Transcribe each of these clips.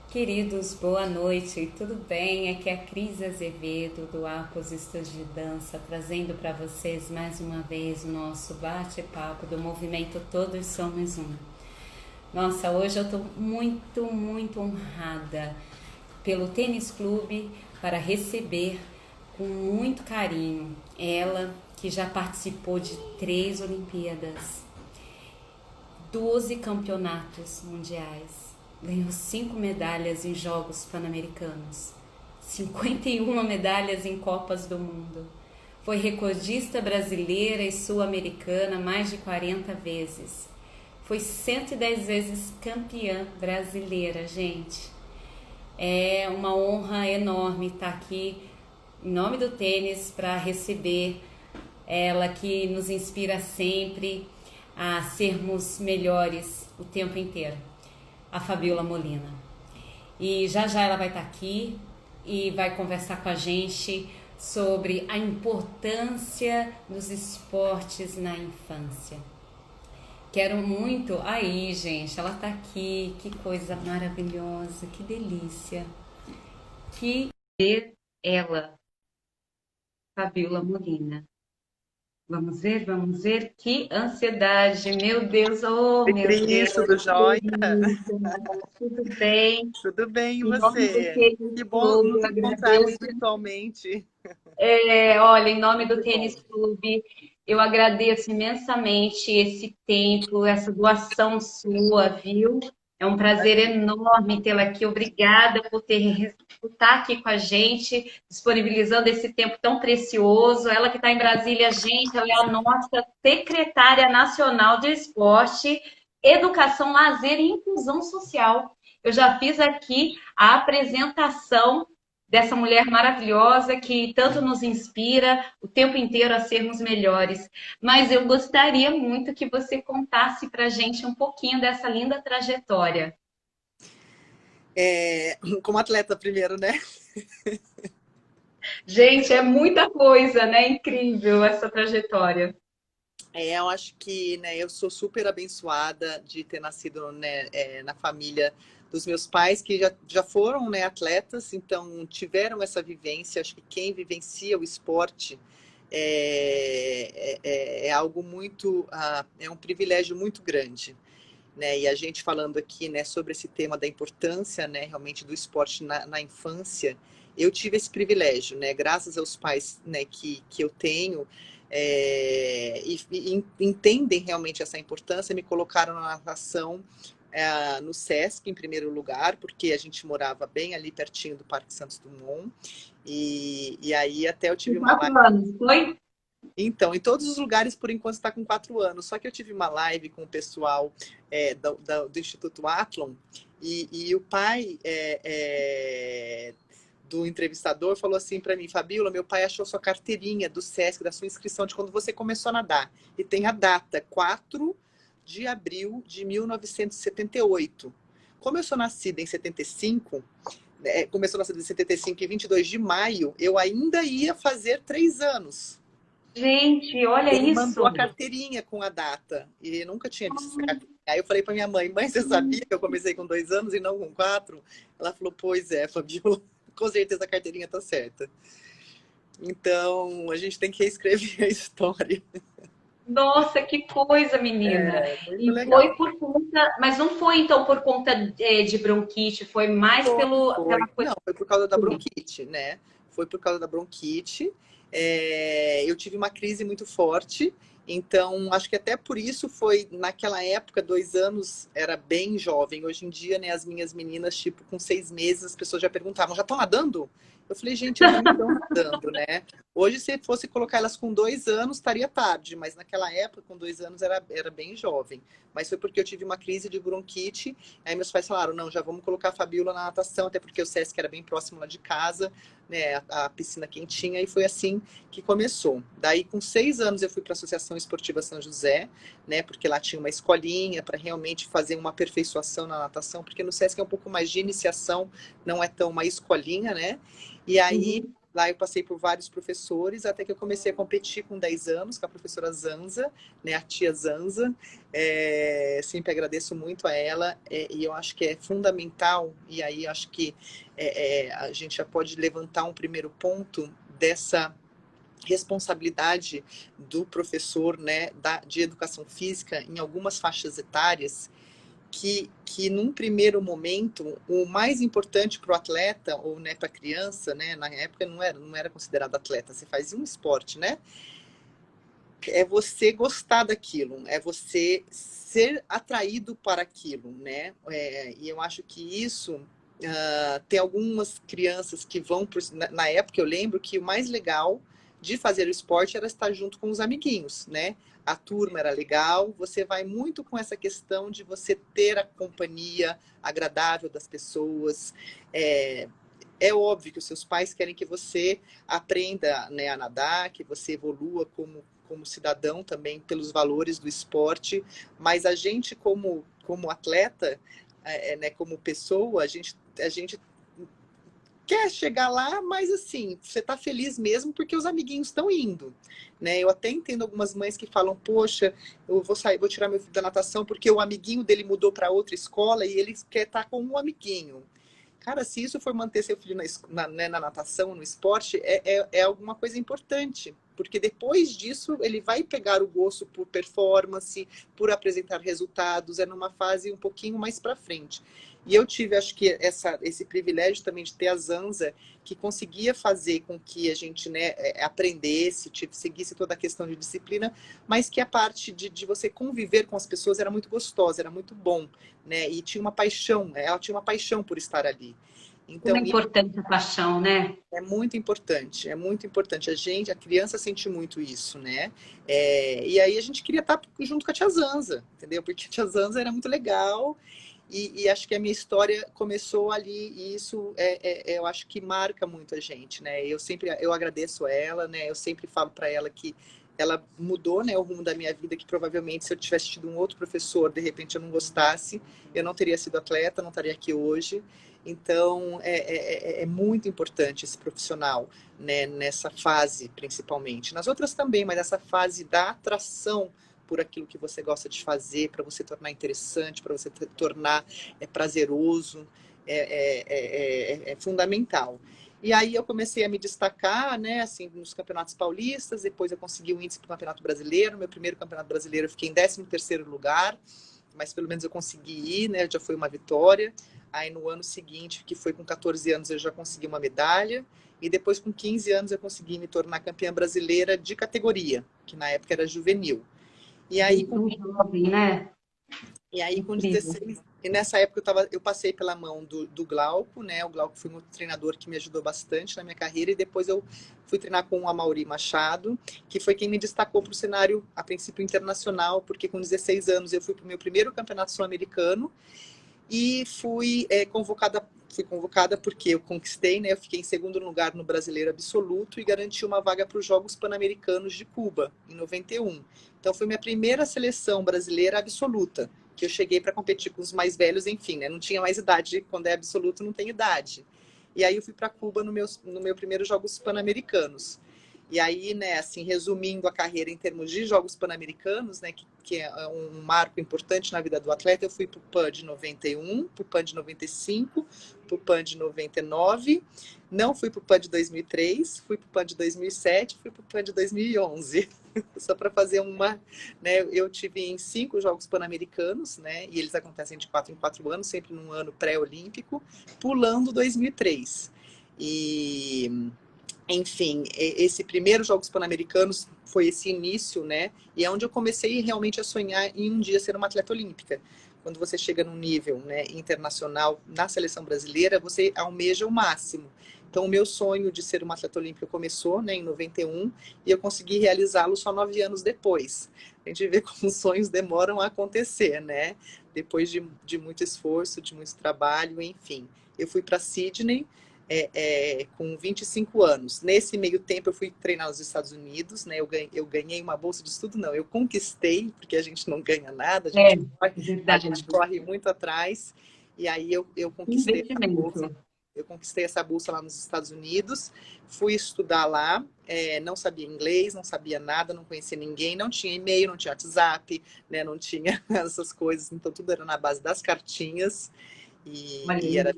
Queridos, boa noite, tudo bem? Aqui é a Cris Azevedo do Arcos Estúdio de Dança, trazendo para vocês mais uma vez o nosso bate-papo do movimento Todos Somos Um. Nossa, hoje eu estou muito honrada pelo Tênis Clube para receber com muito carinho ela que já participou de 3 Olimpíadas, 12 campeonatos mundiais, ganhou 5 medalhas em Jogos Pan-Americanos, 51 medalhas em Copas do Mundo. Foi recordista brasileira e sul-americana mais de 40 vezes. Foi 110 vezes campeã brasileira, gente. É uma honra enorme estar aqui em nome do tênis para receber ela que nos inspira sempre a sermos melhores o tempo inteiro, a Fabiola Molina. E já ela vai estar aqui e vai conversar com a gente sobre a importância dos esportes na infância. Quero muito. Aí, gente, ela tá aqui. Que coisa maravilhosa, que delícia. Que ver ela, Fabiola Molina. Vamos ver. Que ansiedade, meu Deus, oh Oi, meu Deus, Cris, tudo que jóia? delícia. Tudo bem? Tudo bem, e Em nome do você? Tênis Que bom Clube, nos eu encontrarmos agradeço. virtualmente. Olha, em nome do Muito Tênis bom. Clube, eu agradeço imensamente esse tempo, essa doação sua, viu? É um prazer Imagina. enorme tê-la aqui. Obrigada por estar aqui com a gente, disponibilizando esse tempo tão precioso. Ela que está em Brasília, gente, ela é a nossa secretária nacional de esporte, educação, lazer e inclusão social. Eu já fiz aqui a apresentação dessa mulher maravilhosa que tanto nos inspira o tempo inteiro a sermos melhores. Mas eu gostaria muito que você contasse para a gente um pouquinho dessa linda trajetória. Como atleta primeiro, né? Gente, é muita coisa, né? Incrível essa trajetória. Eu acho que, né, eu sou super abençoada de ter nascido, né, na família dos meus pais, que já foram, né, atletas, então tiveram essa vivência. Acho que quem vivencia o esporte é algo muito, é um privilégio muito grande. Né? E a gente falando aqui, né, sobre esse tema da importância, né, realmente do esporte na infância, eu tive esse privilégio, né, graças aos pais, né, que eu tenho, e entendem realmente essa importância, me colocaram na natação, no Sesc em primeiro lugar, porque a gente morava bem ali pertinho do Parque Santos Dumont, e aí até eu Com tive uma 4 anos, foi? então, em todos os lugares, por enquanto, está com 4 anos. Só que eu tive uma live com o pessoal do Instituto Athlon e o pai do entrevistador falou assim para mim: Fabíola, meu pai achou sua carteirinha do Sesc, da sua inscrição de quando você começou a nadar. E tem a data, 4 de abril de 1978. Como eu sou nascida em 75, começou a nascer em 75 e 22 de maio, eu ainda ia fazer 3 anos. Gente, olha Ele isso. mandou a carteirinha com a data. E eu nunca tinha visto essa carteirinha. Aí eu falei para minha mãe: mãe, você sabia que eu comecei com 2 anos e não com 4? Ela falou: pois é, Fabiola, com certeza a carteirinha tá certa. Então, a gente tem que reescrever a história. Nossa, que coisa, menina. É muito E foi legal. por conta, mas não foi então por conta de bronquite, foi mais pela coisa. Não, foi por causa da bronquite, né? Foi por causa da bronquite. Eu tive uma crise muito forte, então acho que até por isso foi, naquela época, 2 anos era bem jovem. Hoje em dia, né, as minhas meninas, tipo, com 6 meses, as pessoas já perguntavam: já estão nadando? Eu falei: gente, ainda não estão nadando, né? Hoje, se fosse colocar elas com 2 anos, estaria tarde, mas naquela época, com 2 anos, era bem jovem. Mas foi porque eu tive uma crise de bronquite. Aí meus pais falaram: não, já vamos colocar a Fabiola na natação, até porque o Sesc era bem próximo lá de casa, né, a piscina quentinha, e foi assim que começou. Daí, com 6 anos, eu fui para a Associação Esportiva São José, né, porque lá tinha uma escolinha para realmente fazer uma aperfeiçoação na natação, porque no Sesc é um pouco mais de iniciação, não é tão uma escolinha, né? E aí, Uhum. Lá eu passei por vários professores, até que eu comecei a competir com 10 anos, com a professora Zanza, né, a tia Zanza. Sempre agradeço muito a ela, e eu acho que é fundamental, e aí acho que a gente já pode levantar um primeiro ponto dessa responsabilidade do professor, né, de educação física em algumas faixas etárias, que num primeiro momento, o mais importante para o atleta, ou né, para a criança, né, na época não era considerado atleta, você fazia um esporte, né? É você gostar daquilo, é você ser atraído para aquilo, né? E eu acho que isso, tem algumas crianças que vão, na época eu lembro que o mais legal de fazer o esporte era estar junto com os amiguinhos, né? A turma era legal, você vai muito com essa questão de você ter a companhia agradável das pessoas. É óbvio que os seus pais querem que você aprenda, né, a nadar, que você evolua como cidadão também pelos valores do esporte, mas a gente como atleta, né, como pessoa, a gente quer chegar lá, mas assim, você está feliz mesmo porque os amiguinhos estão indo, né? Eu até entendo algumas mães que falam, poxa, eu vou sair, vou tirar meu filho da natação porque o amiguinho dele mudou para outra escola e ele quer estar com um amiguinho. Cara, se isso for manter seu filho né, na natação, no esporte, é alguma coisa importante. Porque depois disso, ele vai pegar o gosto por performance, por apresentar resultados, é numa fase um pouquinho mais para frente. E eu tive, acho que, esse privilégio também de ter a Zanza, que conseguia fazer com que a gente, né, aprendesse, seguisse toda a questão de disciplina, mas que a parte de você conviver com as pessoas era muito gostosa, era muito bom, né? E tinha uma paixão, ela tinha uma paixão por estar ali. Como é Então, importante a paixão, né? é muito importante, é muito importante. A criança sente muito isso, né? E aí a gente queria estar junto com a tia Zanza, entendeu? Porque a tia Zanza era muito legal e acho que a minha história começou ali e isso eu acho que marca muito a gente, né? Eu agradeço a ela, né? Eu sempre falo para ela que ela mudou, né, o rumo da minha vida, que provavelmente se eu tivesse tido um outro professor, de repente eu não gostasse, eu não teria sido atleta, não estaria aqui hoje. Então, é muito importante esse profissional, né, nessa fase, principalmente. Nas outras também, mas essa fase da atração por aquilo que você gosta de fazer, para você tornar interessante, para você tornar prazeroso, é fundamental. E aí eu comecei a me destacar, né, assim, nos campeonatos paulistas, depois eu consegui o índice para o Campeonato Brasileiro, meu primeiro Campeonato Brasileiro eu fiquei em 13º lugar, mas pelo menos eu consegui ir, né, já foi uma vitória. Aí no ano seguinte, que foi com 14 anos, eu já consegui uma medalha, e depois com 15 anos eu consegui me tornar campeã brasileira de categoria, que na época era juvenil. E aí, Muito jovem, né? e aí, com Incrível. 16, e nessa época eu passei pela mão do Glauco, né? O Glauco foi um treinador que me ajudou bastante na minha carreira, e depois eu fui treinar com o Amaury Machado, que foi quem me destacou para o cenário, a princípio, internacional, porque com 16 anos eu fui para o meu primeiro campeonato sul-americano e fui convocada porque eu conquistei, né? Eu fiquei em segundo lugar no Brasileiro Absoluto e garanti uma vaga para os Jogos Pan-Americanos de Cuba, em 91. Então foi minha primeira seleção brasileira absoluta, que eu cheguei para competir com os mais velhos, enfim, né? Não tinha mais idade, quando é absoluto não tem idade. E aí eu fui para Cuba no meu primeiro Jogos Pan-Americanos. E aí, né, assim, resumindo a carreira em termos de Jogos Pan-Americanos, né, que é um marco importante na vida do atleta, eu fui para o PAN de 91, para o PAN de 95, para o PAN de 99, não fui para o PAN de 2003, fui para o PAN de 2007, fui para o PAN de 2011. Só para fazer uma, né, eu tive em 5 Jogos Pan-Americanos, né, e eles acontecem de 4 em 4 anos, sempre num ano pré-olímpico, pulando 2003. E enfim, esse primeiro Jogos Pan-Americanos foi esse início, né? E é onde eu comecei realmente a sonhar em um dia ser uma atleta olímpica. Quando você chega num nível, né, internacional na seleção brasileira, você almeja o máximo. Então, o meu sonho de ser uma atleta olímpica começou, né, em 91 e eu consegui realizá-lo só 9 anos depois. A gente vê como os sonhos demoram a acontecer, né? Depois de muito esforço, de muito trabalho, enfim. Eu fui para Sydney, com 25 anos. Nesse meio tempo eu fui treinar nos Estados Unidos, né? Eu ganhei uma bolsa de estudo, não, eu conquistei, porque a gente não ganha nada, a Verdade. gente corre muito atrás, e aí eu conquistei essa bolsa. Investimento. Eu conquistei essa bolsa lá nos Estados Unidos, fui estudar lá, não sabia inglês, não sabia nada, não conhecia ninguém, não tinha e-mail, não tinha WhatsApp, né, não tinha essas coisas, então tudo era na base das cartinhas e era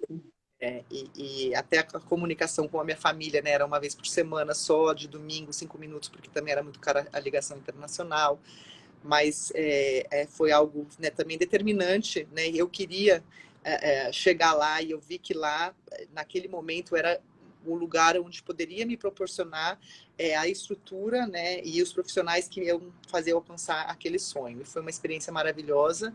e até a comunicação com a minha família, né, era uma vez por semana só, de domingo, 5 minutos, porque também era muito cara a ligação internacional, mas foi algo, né, também determinante, né, eu queria chegar lá e eu vi que lá, naquele momento, era o lugar onde poderia me proporcionar a estrutura, né, e os profissionais que iam fazer alcançar aquele sonho. E foi uma experiência maravilhosa,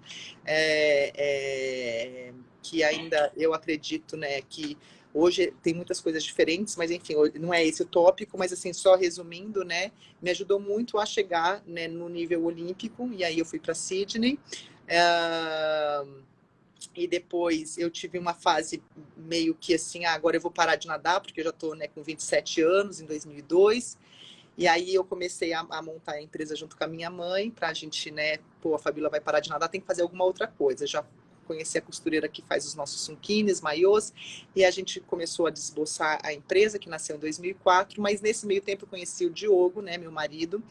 que ainda eu acredito, né, que hoje tem muitas coisas diferentes, mas enfim, não é esse o tópico, mas assim, só resumindo, né, me ajudou muito a chegar, né, no nível olímpico, e aí eu fui para Sydney, e depois eu tive uma fase meio que assim, agora eu vou parar de nadar, porque eu já estou, né, com 27 anos, em 2002, e aí eu comecei a montar a empresa junto com a minha mãe, para a gente, né, pô, a Fabíola vai parar de nadar, tem que fazer alguma outra coisa. Já conheci a costureira que faz os nossos sunquines, maiôs, e a gente começou a desboçar a empresa, que nasceu em 2004, mas nesse meio tempo eu conheci o Diogo, né, meu marido,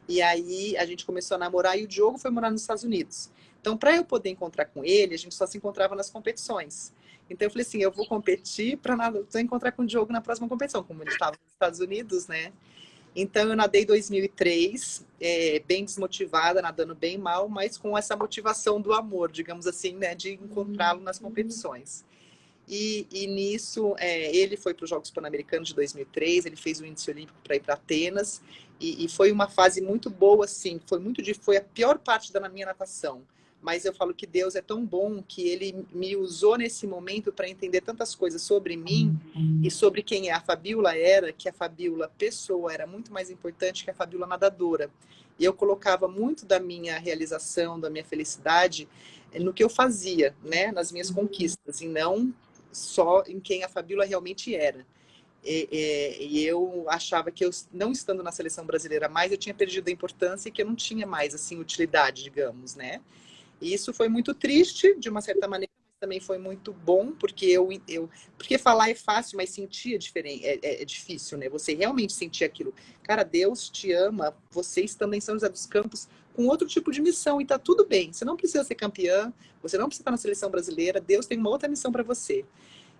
e aí a gente começou a namorar, e o Diogo foi morar nos Estados Unidos. Então, para eu poder encontrar com ele, a gente só se encontrava nas competições. Então eu falei assim, eu vou competir para encontrar com o Diogo na próxima competição, como ele estava nos Estados Unidos, né? Então eu nadei em 2003, bem desmotivada, nadando bem mal, mas com essa motivação do amor, digamos assim, né, de encontrá-lo nas competições. E nisso, ele foi para os Jogos Pan-Americanos de 2003, ele fez o índice olímpico para ir para Atenas, e foi uma fase muito boa, assim, foi a pior parte da minha natação. Mas eu falo que Deus é tão bom que ele me usou nesse momento para entender tantas coisas sobre mim e sobre quem a Fabíola era, que a Fabíola pessoa era muito mais importante que a Fabíola nadadora. E eu colocava muito da minha realização, da minha felicidade no que eu fazia, né, nas minhas conquistas, e não só em quem a Fabíola realmente era. E eu achava que eu, não estando na seleção brasileira mais, eu tinha perdido a importância e que eu não tinha mais, assim, utilidade, digamos, né? E isso foi muito triste, de uma certa maneira, mas também foi muito bom, porque porque falar é fácil, mas sentir é diferente, é difícil, né? Você realmente sentir aquilo. Cara, Deus te ama, você estando em São José dos Campos, com outro tipo de missão, e tá tudo bem. Você não precisa ser campeã, você não precisa estar na seleção brasileira, Deus tem uma outra missão para você.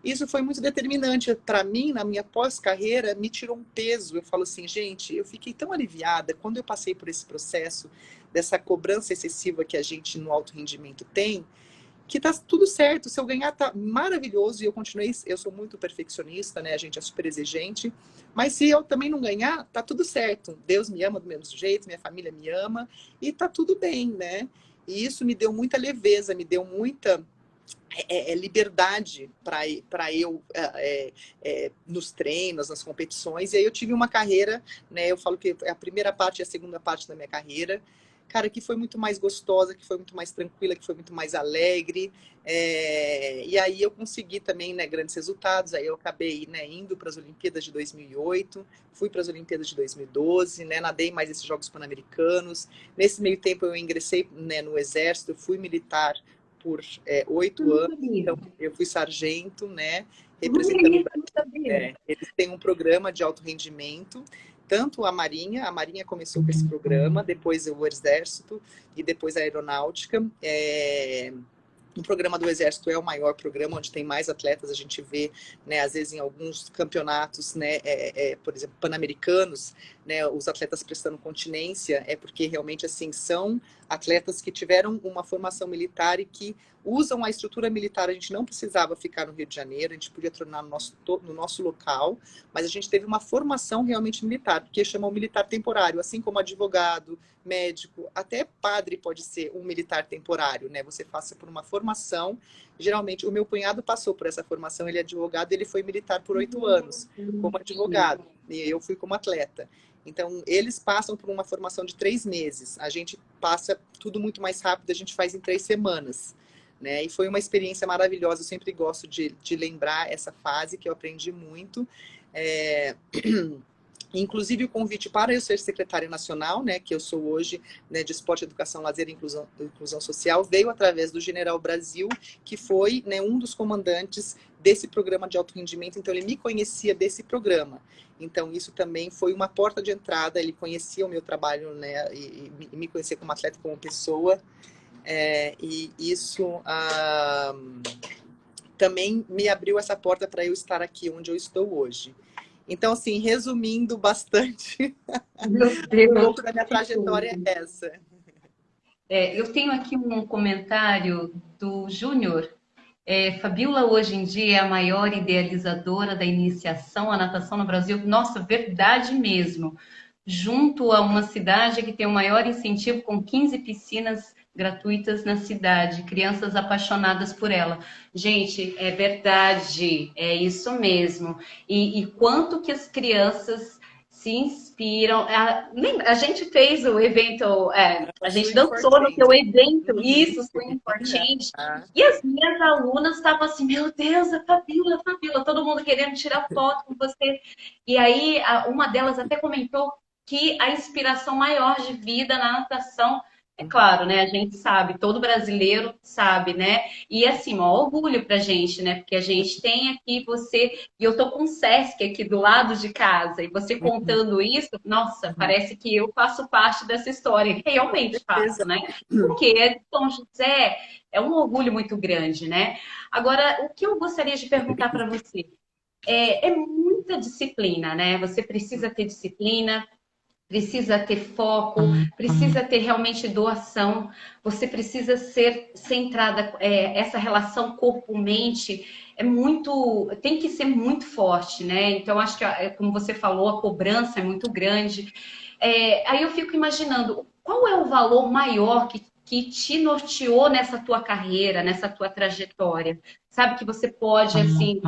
Isso foi muito determinante para mim, na minha pós-carreira, me tirou um peso. Eu falo assim, gente, eu fiquei tão aliviada quando eu passei por esse processo dessa cobrança excessiva que a gente no alto rendimento tem, que tá tudo certo. Se eu ganhar, tá maravilhoso. E eu continuei, eu sou muito perfeccionista, né? A gente é super exigente. Mas se eu também não ganhar, tá tudo certo. Deus me ama do mesmo jeito, minha família me ama e tá tudo bem, né? E isso me deu muita leveza, me deu muita liberdade para eu nos treinos, nas competições. E aí eu tive uma carreira, né? Eu falo que a primeira parte e a segunda parte da minha carreira, cara, que foi muito mais gostosa, que foi muito mais tranquila, que foi muito mais alegre. E aí eu consegui também, né, grandes resultados. Aí eu acabei, né, indo para as Olimpíadas de 2008, fui para as Olimpíadas de 2012, né, nadei mais esses Jogos Pan-Americanos. Nesse meio tempo eu ingressei, né, no Exército, eu fui militar por 8 anos, então eu fui sargento, né, representando o Brasil. Eles têm um programa de alto rendimento, tanto a Marinha começou com esse programa, depois o Exército e depois a Aeronáutica. O programa do Exército é o maior programa, onde tem mais atletas. A gente vê, né, às vezes em alguns campeonatos, né, por exemplo, pan-americanos, né, os atletas prestando continência, porque realmente assim são atletas que tiveram uma formação militar e que usam a estrutura militar. A gente não precisava ficar no Rio de Janeiro, a gente podia treinar no nosso local, mas a gente teve uma formação realmente militar, porque chamam militar temporário, assim como advogado, médico, até padre pode ser um militar temporário, né? Você passa por uma formação. Geralmente, o meu cunhado passou por essa formação, ele é advogado, ele foi militar por 8 anos, como advogado, e eu fui como atleta. Então, eles passam por uma formação de 3 meses. A gente passa tudo muito mais rápido, a gente faz em 3 semanas. Né? E foi uma experiência maravilhosa. Eu sempre gosto de lembrar essa fase, que eu aprendi muito. Inclusive o convite para eu ser secretária nacional, né, que eu sou hoje, né, de Esporte, Educação, Lazer e Inclusão Social, veio através do General Brasil, que foi, né, um dos comandantes desse programa de alto rendimento, então ele me conhecia desse programa. Então isso também foi uma porta de entrada, ele conhecia o meu trabalho, né, e me conhecia como atleta, como pessoa, e isso também me abriu essa porta para eu estar aqui onde eu estou hoje. Então, assim, resumindo bastante, Meu um Deus, pouco da minha que trajetória tudo. é essa. Eu tenho aqui um comentário do Júnior. Fabiola hoje em dia é a maior idealizadora da iniciação à natação no Brasil. Nossa, verdade mesmo. Junto a uma cidade que tem o maior incentivo, com 15 piscinas gratuitas na cidade, crianças apaixonadas por ela. Gente, é verdade, é isso mesmo. E quanto que as crianças se inspiram. A gente fez o evento, a gente Swim for dançou no Change. teu evento, Uhum. isso, Swim for Change. Ah, E as minhas alunas estavam assim, meu Deus, a Fabiola, todo mundo querendo tirar foto com você. E aí, uma delas até comentou que a inspiração maior de vida na natação, é claro, né? A gente sabe, todo brasileiro sabe, né? E assim, um orgulho pra gente, né? Porque a gente tem aqui você, e eu tô com o Sesc aqui do lado de casa, e você uhum, contando isso, nossa, uhum. parece que eu faço parte dessa história, realmente faço, Beleza. né? Porque São José é um orgulho muito grande, né? Agora, o que eu gostaria de perguntar para você é muita disciplina, né? Você precisa ter disciplina, precisa ter foco, precisa ter realmente doação, você precisa ser centrada, essa relação corpo-mente tem que ser muito forte, né? Então, acho que, como você falou, a cobrança é muito grande. Aí eu fico imaginando, qual é o valor maior que te norteou nessa tua carreira, nessa tua trajetória? Sabe que você pode, assim,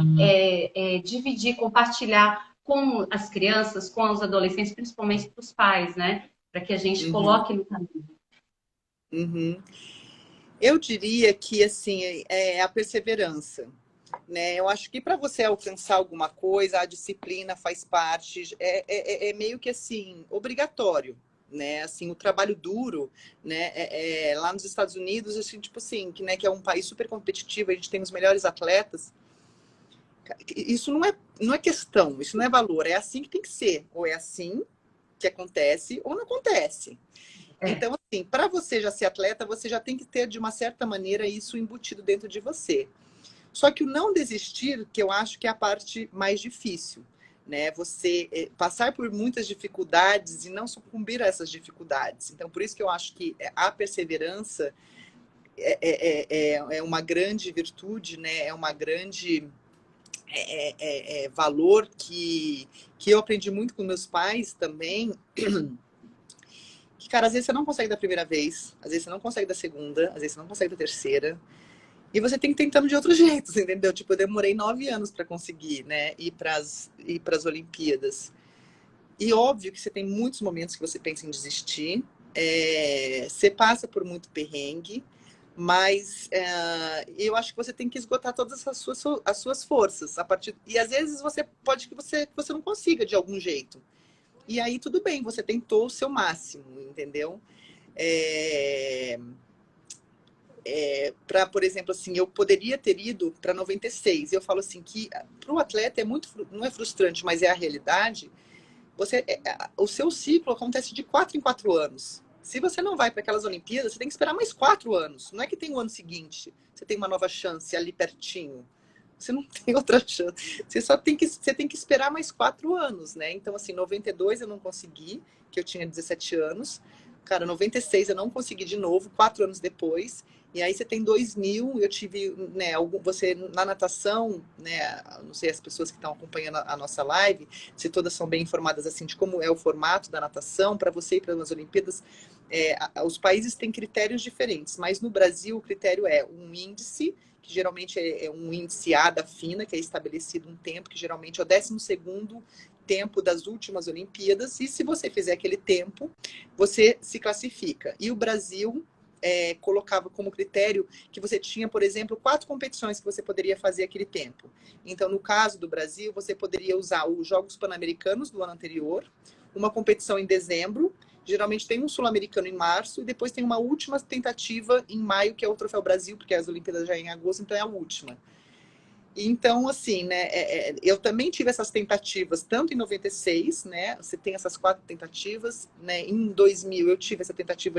dividir, compartilhar com as crianças, com os adolescentes, principalmente para os pais, né? Para que a gente Uhum, coloque no caminho. uhum. Eu diria que, assim, é a perseverança, né? Eu acho que para você alcançar alguma coisa, a disciplina faz parte, é meio que, assim, obrigatório, né? Assim, o trabalho duro, né? Lá nos Estados Unidos, assim, tipo assim, que é um país super competitivo, a gente tem os melhores atletas. Isso não é questão, isso não é valor, é assim que tem que ser. Ou é assim que acontece, ou não acontece. É, Então, assim, para você já ser atleta, você já tem que ter, de uma certa maneira, isso embutido dentro de você. Só que o não desistir, que eu acho que é a parte mais difícil, né? Você passar por muitas dificuldades e não sucumbir a essas dificuldades. Então, por isso que eu acho que a perseverança é uma grande virtude, né? É uma grande valor que eu aprendi muito com meus pais também, que, cara, às vezes você não consegue da primeira vez, às vezes você não consegue da segunda, às vezes você não consegue da terceira, e você tem que ir tentando de outros jeitos, entendeu? Tipo, eu demorei 9 anos para conseguir, né, ir para as Olimpíadas. E óbvio que você tem muitos momentos que você pensa em desistir, você passa por muito perrengue, mas eu acho que você tem que esgotar todas as suas forças a partir, e às vezes você pode que você não consiga de algum jeito. E aí tudo bem, você tentou o seu máximo, entendeu? É, por exemplo, assim, eu poderia ter ido para 96. Eu falo assim que para o atleta não é frustrante, mas é a realidade. O seu ciclo acontece de 4 em 4 anos. Se você não vai para aquelas Olimpíadas, você tem que esperar mais 4 anos. Não é que tem o ano seguinte, você tem uma nova chance ali pertinho. Você não tem outra chance. Você tem que esperar mais 4 anos, né? Então, assim, 92 eu não consegui, que eu tinha 17 anos. Cara, 96 eu não consegui de novo, 4 anos depois. E aí você tem 2000, eu tive, né, você na natação, né, não sei as pessoas que estão acompanhando a nossa live, se todas são bem informadas assim de como é o formato da natação, para você ir para as Olimpíadas, os países têm critérios diferentes, mas no Brasil o critério é um índice, que geralmente é um índice A da FINA, que é estabelecido um tempo, que geralmente é o 12º tempo das últimas Olimpíadas, e se você fizer aquele tempo, você se classifica. E o Brasil colocava como critério que você tinha, por exemplo, 4 competições que você poderia fazer aquele tempo. Então, no caso do Brasil, você poderia usar os Jogos Pan-Americanos do ano anterior, uma competição em dezembro, geralmente tem um sul-americano em março, e depois tem uma última tentativa em maio, que é o Troféu Brasil, porque as Olimpíadas já é em agosto, então é a última. Então, assim, né, eu também tive essas tentativas, tanto em 96, né, você tem essas 4 tentativas, né, em 2000 eu tive essa tentativa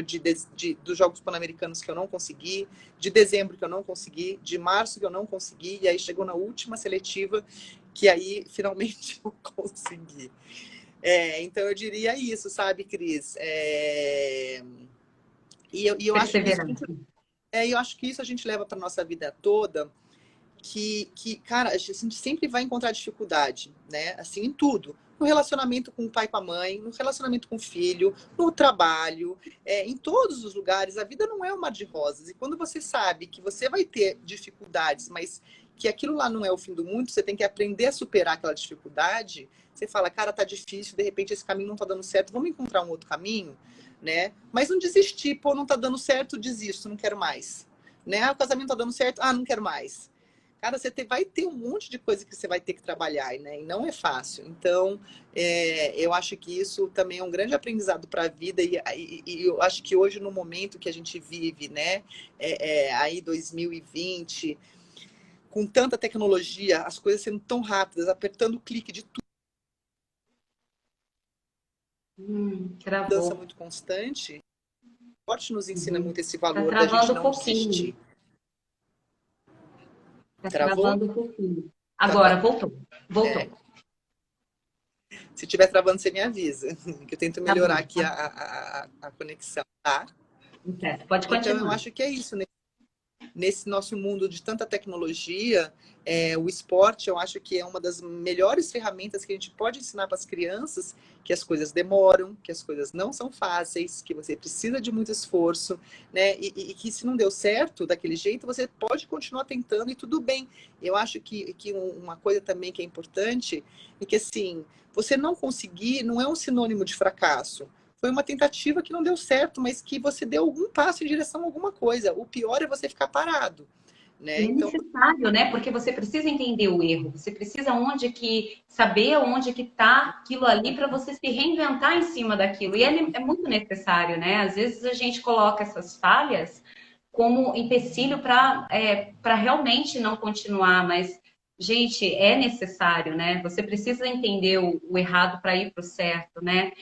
dos Jogos Pan-Americanos que eu não consegui, de dezembro que eu não consegui, de março que eu não consegui, e aí chegou na última seletiva, que aí finalmente eu consegui. Então eu diria isso, sabe, Cris? Eu acho que isso, eu acho que isso a gente leva para nossa vida toda, cara, a gente sempre vai encontrar dificuldade, né? Assim, em tudo. No relacionamento com o pai e com a mãe, no relacionamento com o filho, no trabalho, em todos os lugares. A vida não é um mar de rosas. E quando você sabe que você vai ter dificuldades, mas que aquilo lá não é o fim do mundo, você tem que aprender a superar aquela dificuldade. Você fala, cara, tá difícil, de repente esse caminho não tá dando certo, vamos encontrar um outro caminho, né? Mas não desistir, pô, não tá dando certo, desisto, não quero mais. Né? O casamento tá dando certo, não quero mais. Cara, vai ter um monte de coisa que você vai ter que trabalhar, né? E não é fácil. Então, eu acho que isso também é um grande aprendizado para a vida. E eu acho que hoje, no momento que a gente vive, né? Aí 2020, com tanta tecnologia, as coisas sendo tão rápidas, apertando o clique de tudo, mudança muito constante. O esporte nos ensina muito esse valor da gente não desistir. Tá travando um pouquinho. Agora, voltou. Se estiver travando, você me avisa, que eu tento melhorar aqui a conexão, tá? Certo, pode continuar. Então, eu acho que é isso, né? Nesse nosso mundo de tanta tecnologia, o esporte, eu acho que é uma das melhores ferramentas que a gente pode ensinar para as crianças, que as coisas demoram, que as coisas não são fáceis, que você precisa de muito esforço, né? E que se não deu certo daquele jeito, você pode continuar tentando e tudo bem. Eu acho que uma coisa também que é importante é que, assim, você não conseguir não é um sinônimo de fracasso. Foi uma tentativa que não deu certo, mas que você deu algum passo em direção a alguma coisa. O pior é você ficar parado. Né? É necessário, né? Porque você precisa entender o erro, você precisa saber onde que está aquilo ali para você se reinventar em cima daquilo. E é muito necessário, né? Às vezes a gente coloca essas falhas como empecilho para realmente não continuar, mas, gente, é necessário, né? Você precisa entender o errado para ir para o certo, né?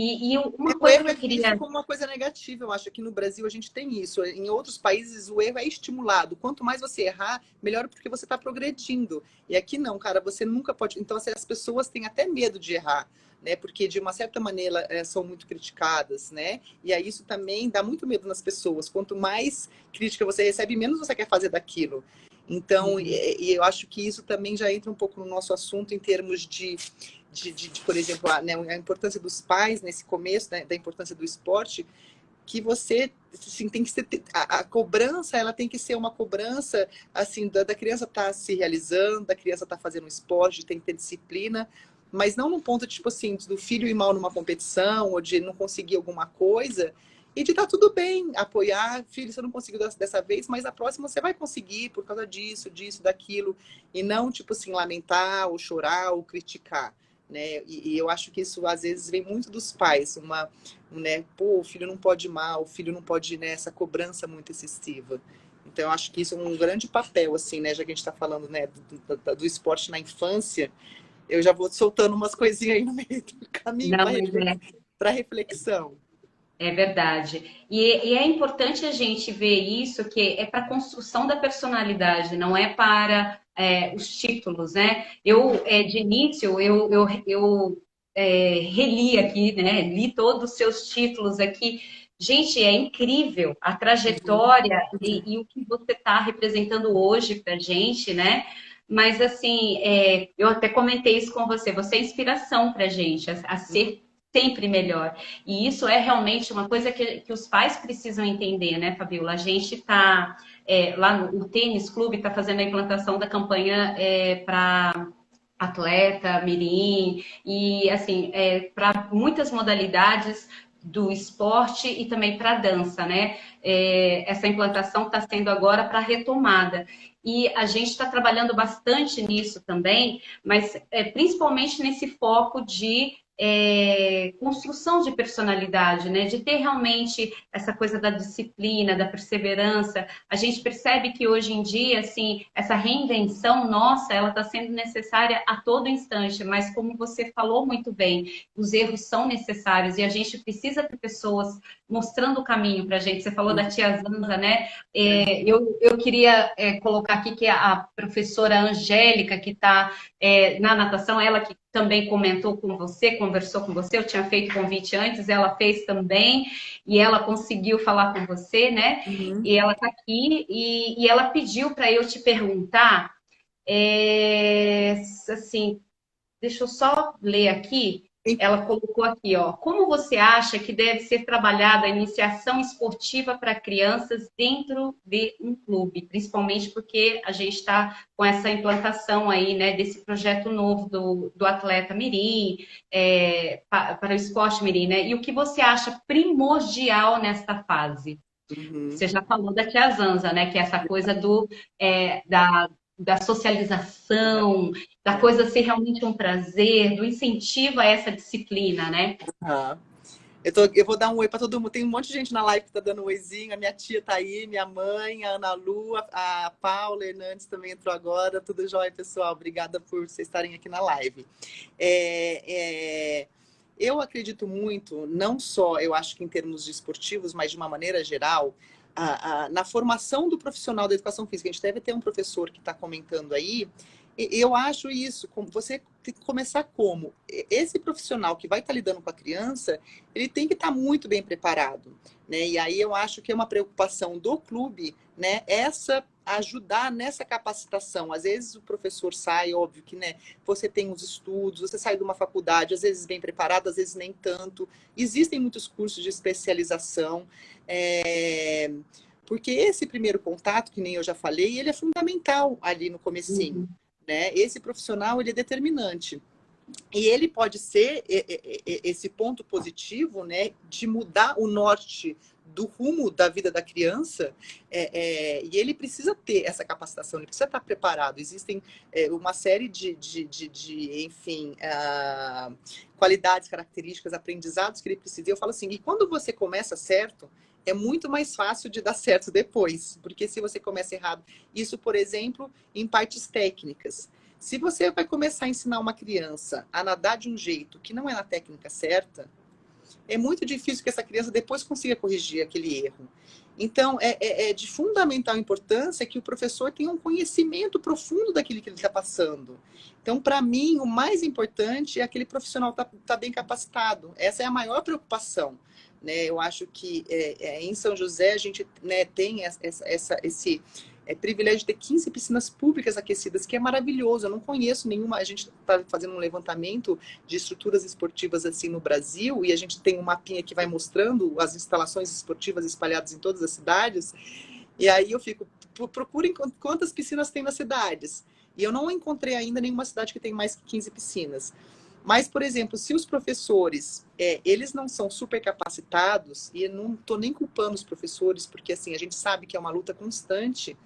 E uma coisa que eu queria... visto como uma coisa negativa, eu acho que no Brasil a gente tem isso. Em outros países o erro é estimulado. Quanto mais você errar, melhor porque você está progredindo. E aqui não, cara, você nunca pode... Então, assim, as pessoas têm até medo de errar, né? Porque, de uma certa maneira, são muito criticadas, né? E aí isso também dá muito medo nas pessoas. Quanto mais crítica você recebe, menos você quer fazer daquilo. Então, e eu acho que isso também já entra um pouco no nosso assunto em termos de por exemplo, a importância dos pais nesse começo, né, da importância do esporte, que você assim, tem que ser a cobrança, ela tem que ser uma cobrança assim da criança estar se realizando, da criança estar fazendo um esporte, tem que ter disciplina, mas não num ponto tipo assim do filho ir mal numa competição ou de não conseguir alguma coisa. E de estar tudo bem, apoiar, filho, você não conseguiu dessa vez, mas a próxima você vai conseguir por causa disso, daquilo, e não, tipo assim, lamentar, ou chorar, ou criticar. Né? E eu acho que isso às vezes vem muito dos pais, né? Pô, o filho não pode ir mal, o filho não pode ir nessa cobrança muito excessiva. Então eu acho que isso é um grande papel, assim, né? Já que a gente está falando, né, do esporte na infância, eu já vou soltando umas coisinhas aí no meio do caminho para reflexão. É verdade. E é importante a gente ver isso, que é para a construção da personalidade, não é para os títulos, né? De início, eu reli aqui, né? Li todos os seus títulos aqui. Gente, é incrível a trajetória e o que você está representando hoje para a gente, né? Mas, assim, eu até comentei isso com você, você é inspiração para a gente, a ser sempre melhor. E isso é realmente uma coisa que os pais precisam entender, né, Fabiola? A gente está, lá no Tênis Clube, está fazendo a implantação da campanha para atleta, mirim, e assim, para muitas modalidades, do esporte e também para a dança, né? Essa implantação está sendo agora para retomada. E a gente está trabalhando bastante nisso também, mas principalmente nesse foco de construção de personalidade, né? De ter realmente essa coisa da disciplina, da perseverança. A gente percebe que hoje em dia, assim, essa reinvenção nossa, ela está sendo necessária a todo instante, mas como você falou muito bem, os erros são necessários e a gente precisa ter pessoas mostrando o caminho para a gente. Você falou da tia Zanza, né? Eu queria colocar aqui que a professora Angélica, que está na natação, ela que também comentou com você, conversou com você, eu tinha feito convite antes, ela fez também, e ela conseguiu falar com você, né? Uhum. E ela está aqui, e ela pediu para eu te perguntar, assim, deixa eu só ler aqui. Ela colocou aqui, ó. Como você acha que deve ser trabalhada a iniciação esportiva para crianças dentro de um clube? Principalmente porque a gente está com essa implantação aí, né, desse projeto novo do Atleta Mirim, para o esporte Mirim, né? E o que você acha primordial nesta fase? Uhum. Você já falou da Tia Zanza, né? Que é essa coisa da socialização, da coisa ser realmente um prazer, do incentivo a essa disciplina, né? Uhum. Eu vou dar um oi para todo mundo. Tem um monte de gente na live que tá dando um oizinho. A minha tia tá aí, minha mãe, a Ana Lu, a Paula Hernandes também entrou agora. Tudo jóia, pessoal. Obrigada por vocês estarem aqui na live. Eu acredito muito, não só, eu acho que em termos de esportivos, mas de uma maneira geral, na formação do profissional da educação física. A gente deve ter um professor que está comentando aí. Eu acho isso, você tem que começar como? Esse profissional que vai estar lidando com a criança, ele tem que estar muito bem preparado, né? E aí eu acho que é uma preocupação do clube, né? Essa ajudar nessa capacitação. Às vezes o professor sai, óbvio que, né? Você tem os estudos, você sai de uma faculdade, às vezes bem preparado, às vezes nem tanto. Existem muitos cursos de especialização. Porque esse primeiro contato, que nem eu já falei, ele é fundamental ali no comecinho. Uhum. Né? Esse profissional ele é determinante. E ele pode ser esse ponto positivo, né, de mudar o norte do rumo da vida da criança, e ele precisa ter essa capacitação, ele precisa estar preparado. Existem uma série enfim, qualidades, características, aprendizados que ele precisa. E eu falo assim, e quando você começa certo, é muito mais fácil de dar certo depois, porque se você começa errado, isso, por exemplo, em partes técnicas. Se você vai começar a ensinar uma criança a nadar de um jeito que não é na técnica certa, é muito difícil que essa criança depois consiga corrigir aquele erro. Então, é de fundamental importância que o professor tenha um conhecimento profundo daquilo que ele está passando. Então, para mim, o mais importante é aquele profissional tá bem capacitado. Essa é a maior preocupação. Né? Eu acho que em São José a gente, né, tem esse privilégio de ter 15 piscinas públicas aquecidas, que é maravilhoso. Eu não conheço nenhuma. A gente está fazendo um levantamento de estruturas esportivas assim no Brasil, e a gente tem um mapinha que vai mostrando as instalações esportivas espalhadas em todas as cidades. E aí eu fico, procurem quantas piscinas tem nas cidades. E eu não encontrei ainda nenhuma cidade que tem mais que 15 piscinas. Mas, por exemplo, se os professores, eles não são super capacitados, e eu não estou nem culpando os professores, porque assim, a gente sabe que é uma luta constante.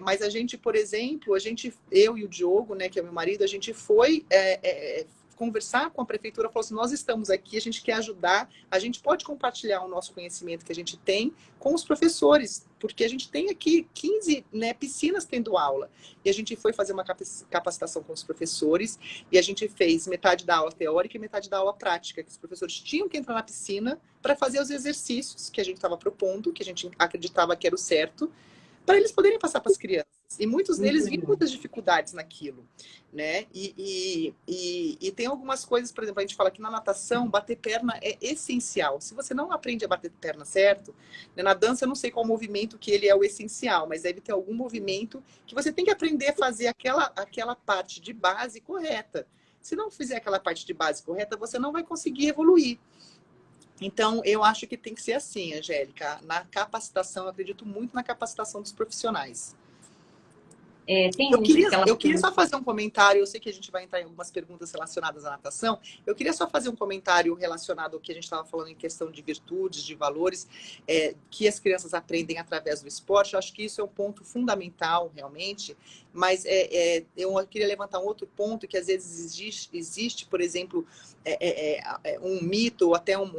Mas a gente, por exemplo, eu e o Diogo, né, que é meu marido, a gente foi conversar com a prefeitura, falou assim, nós estamos aqui, a gente quer ajudar, a gente pode compartilhar o nosso conhecimento que a gente tem com os professores, porque a gente tem aqui 15, né, piscinas tendo aula. E a gente foi fazer uma capacitação com os professores, e a gente fez metade da aula teórica e metade da aula prática, que os professores tinham que entrar na piscina para fazer os exercícios que a gente estava propondo, que a gente acreditava que era o certo, para eles poderem passar para as crianças. E muitos deles viram muitas dificuldades naquilo, né? E tem algumas coisas, por exemplo, a gente fala que na natação, bater perna é essencial. Se você não aprende a bater perna certo, né, na dança eu não sei qual movimento que ele é o essencial, mas deve ter algum movimento que você tem que aprender a fazer aquela parte de base correta. Se não fizer aquela parte de base correta, você não vai conseguir evoluir. Então, eu acho que tem que ser assim, Angélica. Na capacitação, eu acredito muito na capacitação dos profissionais. Tem uns que elas... Eu queria só fazer um comentário, eu sei que a gente vai entrar em algumas perguntas relacionadas à natação, eu queria só fazer um comentário relacionado ao que a gente estava falando em questão de virtudes, de valores, que as crianças aprendem através do esporte. Eu acho que isso é um ponto fundamental, realmente, mas eu queria levantar um outro ponto, que às vezes existe, por exemplo, um mito, ou até um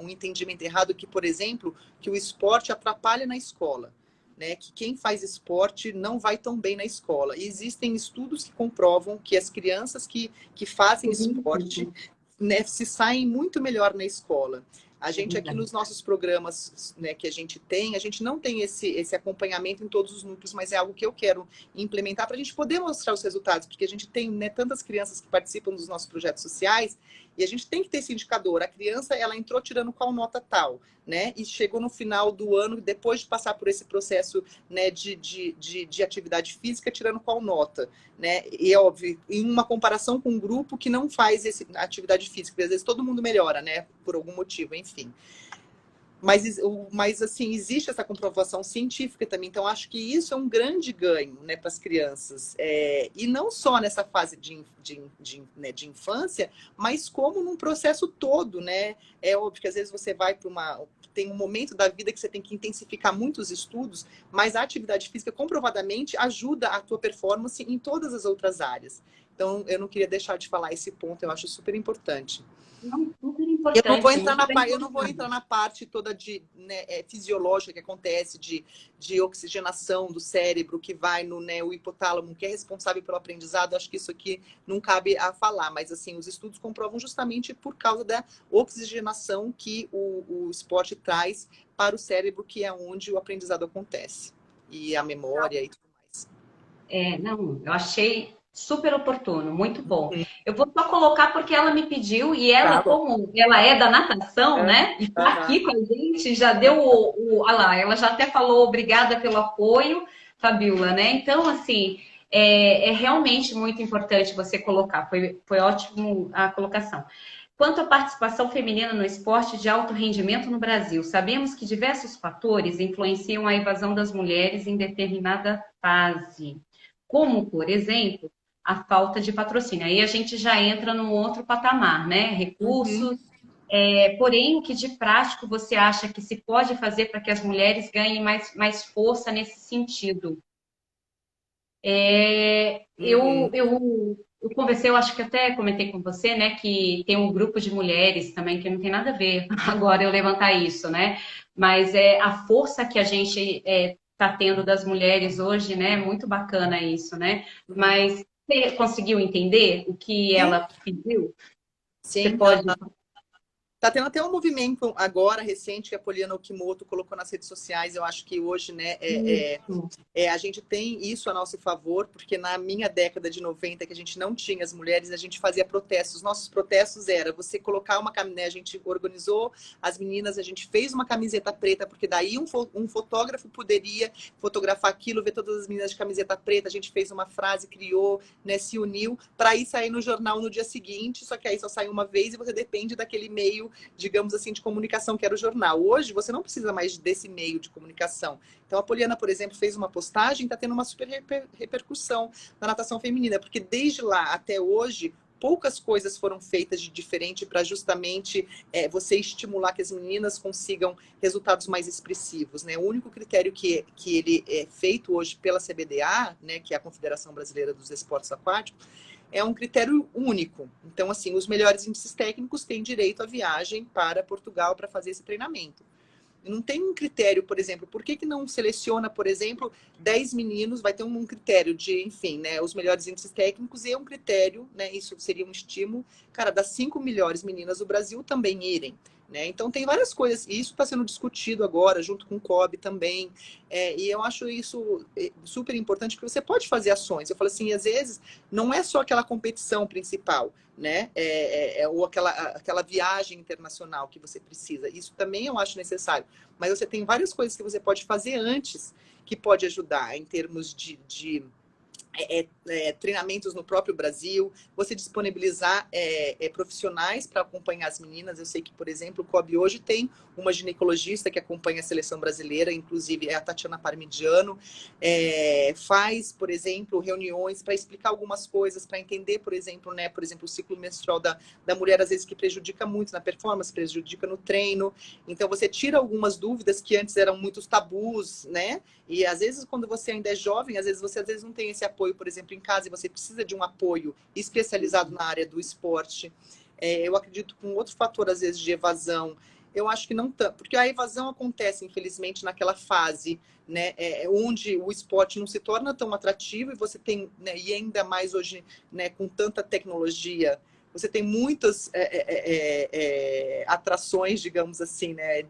entendimento errado, que, por exemplo, que o esporte atrapalha na escola. Né, que quem faz esporte não vai tão bem na escola. E existem estudos que comprovam que as crianças que fazem esporte, né, se saem muito melhor na escola. A gente aqui nos nossos programas, né, que a gente não tem esse acompanhamento em todos os núcleos, mas é algo que eu quero implementar para a gente poder mostrar os resultados, porque a gente tem, né, tantas crianças que participam dos nossos projetos sociais, e a gente tem que ter esse indicador. A criança, ela entrou tirando qual nota tal, né? E chegou no final do ano, depois de passar por esse processo, né, de atividade física, tirando qual nota, né? E é óbvio, em uma comparação com um grupo que não faz atividade física, porque às vezes todo mundo melhora, né? Por algum motivo, enfim. Mas assim, existe essa comprovação científica também, então acho que isso é um grande ganho, né, para as crianças. E não só nessa fase de infância, mas como num processo todo, né? É óbvio que às vezes você vai para tem um momento da vida que você tem que intensificar muitos estudos, mas a atividade física comprovadamente ajuda a tua performance em todas as outras áreas. Então, eu não queria deixar de falar esse ponto, eu acho super importante. Não, super importante, muito bem Eu não vou entrar na parte toda fisiológica que acontece, de oxigenação do cérebro, que vai no, né, o hipotálamo, que é responsável pelo aprendizado. Acho que isso aqui não cabe a falar, mas assim, os estudos comprovam justamente por causa da oxigenação que o esporte traz para o cérebro, que é onde o aprendizado acontece. E a memória e tudo mais. Não, eu achei super oportuno, muito bom. Eu vou só colocar porque ela me pediu e ela, Tá bom. como ela é da natação, né? E está aqui com a gente, já deu olha lá, ela já até falou obrigada pelo apoio, Fabiola, né? Então, assim, é realmente muito importante você colocar, foi ótimo a colocação. Quanto à participação feminina no esporte de alto rendimento no Brasil, sabemos que diversos fatores influenciam a evasão das mulheres em determinada fase, como, por exemplo, a falta de patrocínio. Aí a gente já entra num outro patamar, né? Recursos. Porém, o que de prático você acha que se pode fazer para que as mulheres ganhem mais força nesse sentido? Eu conversei, eu acho que até comentei com você, né, que tem um grupo de mulheres também que não tem nada a ver agora eu levantar isso, né? Mas a força que a gente está tendo das mulheres hoje, né? É muito bacana isso, né? Mas você conseguiu entender o que Sim, ela pediu? Você sim. pode. Tá tendo até um movimento agora, recente, que a Poliana Okimoto colocou nas redes sociais. Eu acho que hoje, né, Isso. a gente tem isso a nosso favor, porque na minha década de 90, que a gente não tinha as mulheres, a gente fazia protestos. Os nossos protestos era você colocar uma camiseta, né, a gente organizou as meninas, a gente fez uma camiseta preta, porque daí um fotógrafo poderia fotografar aquilo, ver todas as meninas de camiseta preta. A gente fez uma frase, criou, né, se uniu, para ir sair no jornal no dia seguinte, só que aí só sai uma vez e você depende daquele meio, digamos assim, de comunicação que era o jornal. Hoje, você não precisa mais desse meio de comunicação. Então, a Poliana, por exemplo, fez uma postagem, está tendo uma super repercussão na natação feminina, porque desde lá até hoje, poucas coisas foram feitas de diferente para justamente você estimular que as meninas consigam resultados mais expressivos, né? O único critério que ele é feito hoje pela CBDA, né, que é a Confederação Brasileira dos Esportes Aquáticos, é um critério único. Então, assim, os melhores índices técnicos têm direito à viagem para Portugal para fazer esse treinamento. Não tem um critério, por exemplo, por que não seleciona, por exemplo, 10 meninos, vai ter um critério de, enfim, né, os melhores índices técnicos e é um critério, né, isso seria um estímulo, cara, das 5 melhores meninas do Brasil também irem. Né? Então tem várias coisas, e isso está sendo discutido agora, junto com o COB também, e eu acho isso super importante, porque você pode fazer ações. Eu falo assim, às vezes, não é só aquela competição principal, né? Ou aquela viagem internacional que você precisa. Isso também eu acho necessário. Mas você tem várias coisas que você pode fazer antes que pode ajudar em termos de treinamentos no próprio Brasil, você disponibilizar profissionais para acompanhar as meninas. Eu sei que, por exemplo, o COB hoje tem uma ginecologista que acompanha a seleção brasileira, inclusive é a Tatiana Parmigiano, faz, por exemplo, reuniões para explicar algumas coisas, para entender, por exemplo, o ciclo menstrual da mulher, às vezes que prejudica muito na performance, prejudica no treino. Então, você tira algumas dúvidas que antes eram muitos tabus, né? E às vezes, quando você ainda é jovem, às vezes você não tem esse apoio, por exemplo, em casa, e você precisa de um apoio especializado na área do esporte. Eu acredito que um outro fator, às vezes, de evasão, eu acho que não tanto, porque a evasão acontece, infelizmente, naquela fase, né, onde o esporte não se torna tão atrativo, e você tem, né, e ainda mais hoje, né, com tanta tecnologia, você tem muitas atrações, digamos assim, né,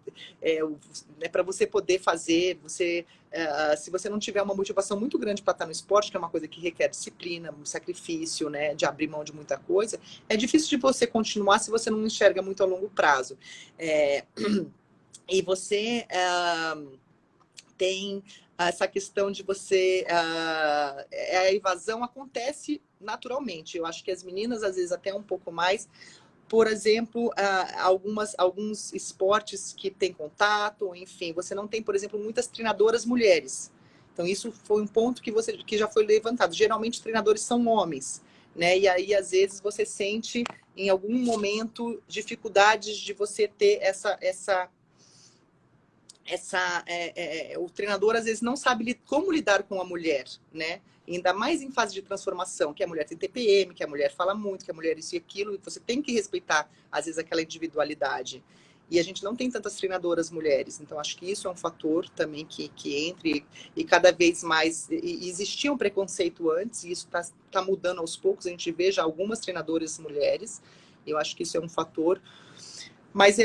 para você poder fazer, se você não tiver uma motivação muito grande para estar no esporte, que é uma coisa que requer disciplina, um sacrifício, né, de abrir mão de muita coisa, é difícil de você continuar se você não enxerga muito a longo prazo. E você tem essa questão de você... a evasão acontece naturalmente. Eu acho que as meninas, às vezes, até um pouco mais... Por exemplo, alguns esportes que têm contato, enfim, você não tem, por exemplo, muitas treinadoras mulheres. Então, isso foi um ponto que já foi levantado. Geralmente, treinadores são homens, né? E aí, às vezes, você sente, em algum momento, dificuldades de você ter o treinador, às vezes, não sabe como lidar com a mulher, né? Ainda mais em fase de transformação, que a mulher tem TPM, que a mulher fala muito, que a mulher isso e aquilo, e você tem que respeitar, às vezes, aquela individualidade. E a gente não tem tantas treinadoras mulheres, então acho que isso é um fator também que entre, e cada vez mais, existia um preconceito antes, e isso está mudando aos poucos, a gente vê já algumas treinadoras mulheres, eu acho que isso é um fator. Mas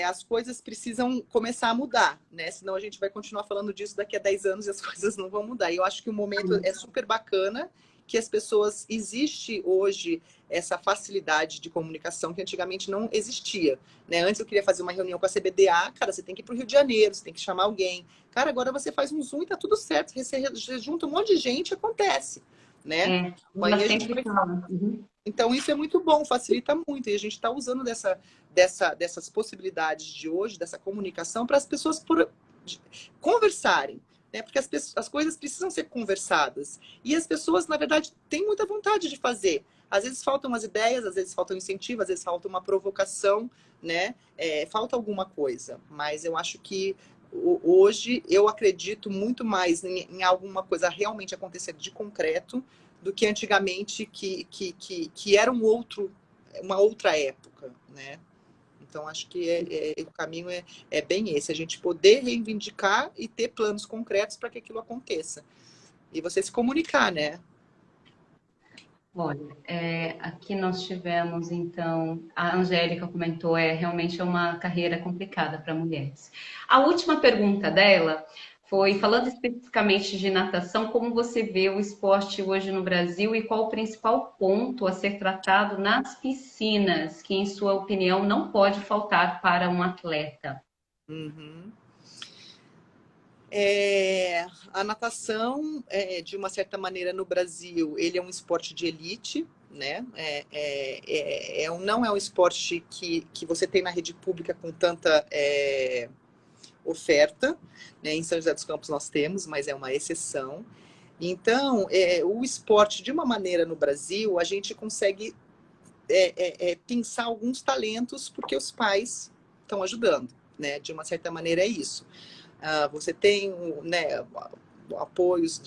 as coisas precisam começar a mudar, né? Senão a gente vai continuar falando disso daqui a 10 anos e as coisas não vão mudar. E eu acho que o momento é super bacana, que as pessoas... Existe hoje essa facilidade de comunicação que antigamente não existia, né? Antes eu queria fazer uma reunião com a CBDA, cara, você tem que ir para o Rio de Janeiro, você tem que chamar alguém. Cara, agora você faz um Zoom e tá tudo certo. Você junta um monte de gente, acontece, né? Ela sempre fala. Uhum. Então, isso é muito bom, facilita muito. E a gente está usando dessas possibilidades de hoje, dessa comunicação, para as pessoas conversarem. Né? Porque as coisas precisam ser conversadas. E as pessoas, na verdade, têm muita vontade de fazer. Às vezes faltam as ideias, às vezes falta um incentivo, às vezes falta uma provocação, né? Falta alguma coisa. Mas eu acho que hoje eu acredito muito mais em alguma coisa realmente acontecer de concreto do que antigamente, que era uma outra época, né? Então, acho que o caminho é bem esse, a gente poder reivindicar e ter planos concretos para que aquilo aconteça. E você se comunicar, né? Olha, aqui nós tivemos, então, a Angélica comentou, realmente é uma carreira complicada para mulheres. A última pergunta dela foi, falando especificamente de natação, como você vê o esporte hoje no Brasil e qual o principal ponto a ser tratado nas piscinas, que, em sua opinião, não pode faltar para um atleta? Uhum. A natação, de uma certa maneira, no Brasil, ele é um esporte de elite, né? Não é um esporte que você tem na rede pública com tanta oferta, né? Em São José dos Campos nós temos, mas é uma exceção. Então, o esporte, de uma maneira, no Brasil, a gente consegue pensar alguns talentos porque os pais estão ajudando, né? De uma certa maneira é isso. Você tem, né, apoios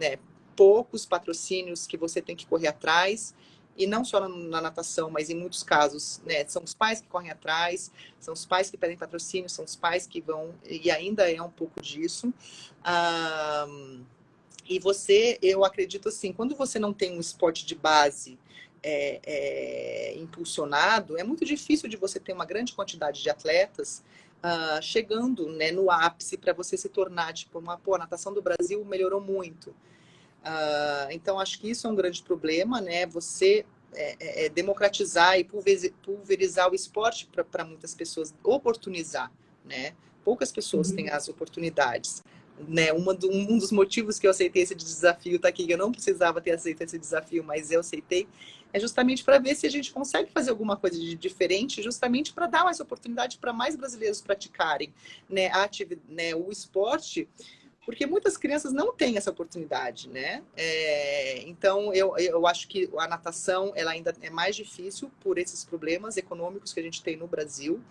né, poucos patrocínios que você tem que correr atrás, e não só na natação, mas em muitos casos, né, são os pais que correm atrás, são os pais que pedem patrocínio, são os pais que vão, e ainda é um pouco disso. E eu acredito assim, quando você não tem um esporte de base impulsionado, é muito difícil de você ter uma grande quantidade de atletas chegando, né, no ápice para você se tornar, tipo, a natação do Brasil melhorou muito. Então, acho que isso é um grande problema, né? Você democratizar e pulverizar o esporte para muitas pessoas, oportunizar, né? Poucas pessoas têm as oportunidades. né, um dos motivos que eu aceitei esse desafio tá aqui, que eu não precisava ter aceito esse desafio, mas eu aceitei, é justamente para ver se a gente consegue fazer alguma coisa de diferente, justamente para dar mais oportunidade para mais brasileiros praticarem, né, né, o esporte, porque muitas crianças não têm essa oportunidade, né? Então, eu acho que a natação ela ainda é mais difícil por esses problemas econômicos que a gente tem no Brasil.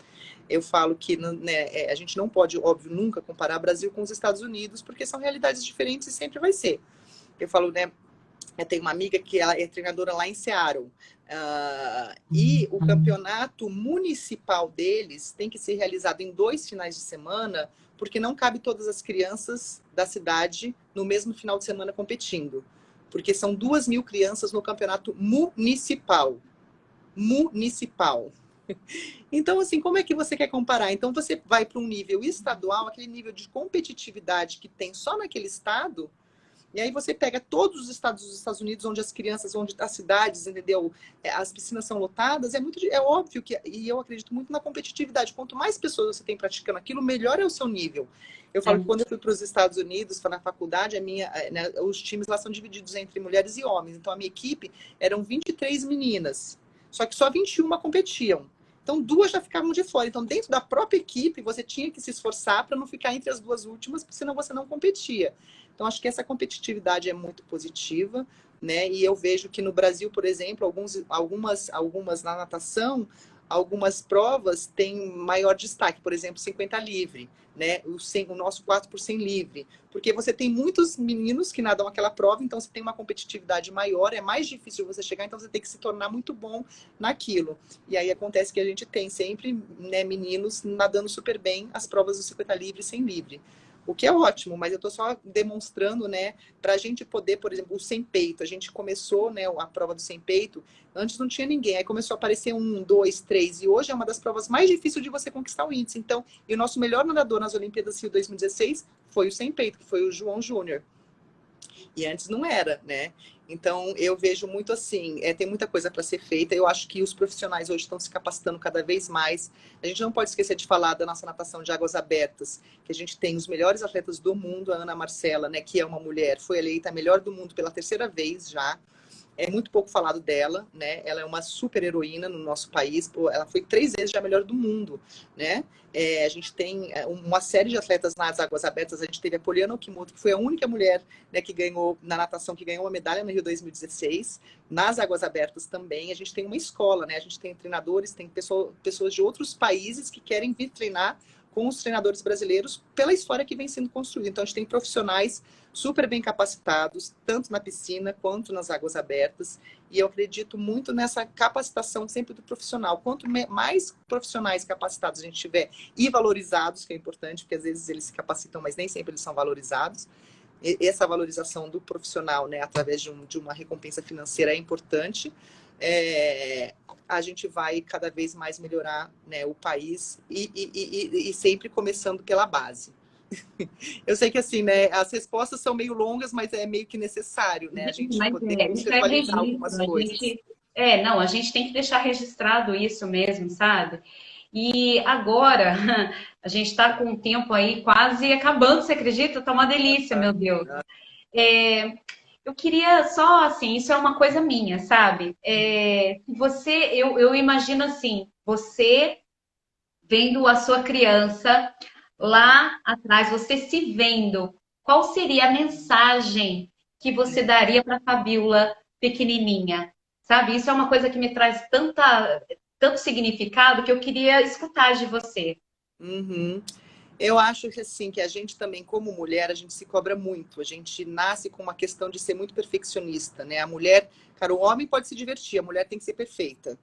Eu falo que, né, a gente não pode, óbvio, nunca comparar o Brasil com os Estados Unidos, porque são realidades diferentes e sempre vai ser. Eu falo, né, eu tenho uma amiga que ela é treinadora lá em Seattle, e o campeonato municipal deles tem que ser realizado em 2 finais de semana, porque não cabe todas as crianças da cidade no mesmo final de semana competindo. Porque são 2.000 crianças no campeonato municipal. Municipal. Então, assim, como é que você quer comparar? Então, você vai para um nível estadual, aquele nível de competitividade que tem só naquele estado, e aí você pega todos os estados dos Estados Unidos, onde as crianças, onde as cidades, entendeu? As piscinas são lotadas, é óbvio que, e eu acredito muito na competitividade. Quanto mais pessoas você tem praticando aquilo, melhor é o seu nível. Eu falo que quando eu fui para os Estados Unidos, na faculdade, né, os times lá são divididos entre mulheres e homens. Então, a minha equipe eram 23 meninas, só que só 21 competiam. Então, 2 já ficavam de fora. Então, dentro da própria equipe, você tinha que se esforçar para não ficar entre as 2 últimas, porque senão você não competia. Então, acho que essa competitividade é muito positiva, né? E eu vejo que no Brasil, por exemplo, algumas na natação, algumas provas têm maior destaque. Por exemplo, 50 livre, né? O nosso 4 por 100 livre. Porque você tem muitos meninos que nadam aquela prova, então você tem uma competitividade maior, é mais difícil você chegar, então você tem que se tornar muito bom naquilo. E aí acontece que a gente tem sempre, né, meninos nadando super bem as provas do 50 livre e 100 livre. O que é ótimo, mas eu estou só demonstrando, né, para a gente poder, por exemplo, o sem peito. A gente começou, né, a prova do sem peito, antes não tinha ninguém, aí começou a aparecer 1, 2, 3, e hoje é uma das provas mais difíceis de você conquistar o índice. Então, e o nosso melhor nadador nas Olimpíadas Rio 2016 foi o sem peito, que foi o João Júnior. E antes não era, né? Então, eu vejo muito assim, tem muita coisa para ser feita. Eu acho que os profissionais hoje estão se capacitando cada vez mais. A gente não pode esquecer de falar da nossa natação de águas abertas, que a gente tem os melhores atletas do mundo, a Ana Marcela, né, que é uma mulher, foi eleita a melhor do mundo pela 3ª vez já. É muito pouco falado dela, né? Ela é uma super heroína no nosso país. Ela foi 3 vezes já a melhor do mundo, né? A gente tem uma série de atletas nas águas abertas. A gente teve a Poliana Okimoto, que foi a única mulher, né, que ganhou na natação, que ganhou uma medalha no Rio 2016. Nas águas abertas também. A gente tem uma escola, né? A gente tem treinadores, tem pessoas de outros países que querem vir treinar com os treinadores brasileiros pela história que vem sendo construída. Então, a gente tem profissionais super bem capacitados, tanto na piscina quanto nas águas abertas, e eu acredito muito nessa capacitação sempre do profissional. Quanto mais profissionais capacitados a gente tiver e valorizados, que é importante, porque às vezes eles se capacitam, mas nem sempre eles são valorizados, essa valorização do profissional, né, através de uma recompensa financeira é importante, a gente vai cada vez mais melhorar, né, o país e sempre começando pela base. Eu sei que assim, né, as respostas são meio longas, mas é meio que necessário, né, a gente Mas poder isso é contextualizar registro. algumas coisas. Não, a gente tem que deixar registrado isso mesmo, sabe? E agora, a gente está com o tempo aí quase acabando, você acredita? Tá uma delícia, meu Deus. É, eu queria só, assim, isso é uma coisa minha, sabe? Eu imagino assim, você vendo a sua criança lá atrás, você se vendo, qual seria a mensagem que você daria para a Fabiola pequenininha? Sabe? Isso é uma coisa que me traz tanto significado que eu queria escutar de você. Uhum. Eu acho que assim, que a gente também, como mulher, a gente se cobra muito. A gente nasce com uma questão de ser muito perfeccionista, né? A mulher, cara, o homem pode se divertir, a mulher tem que ser perfeita.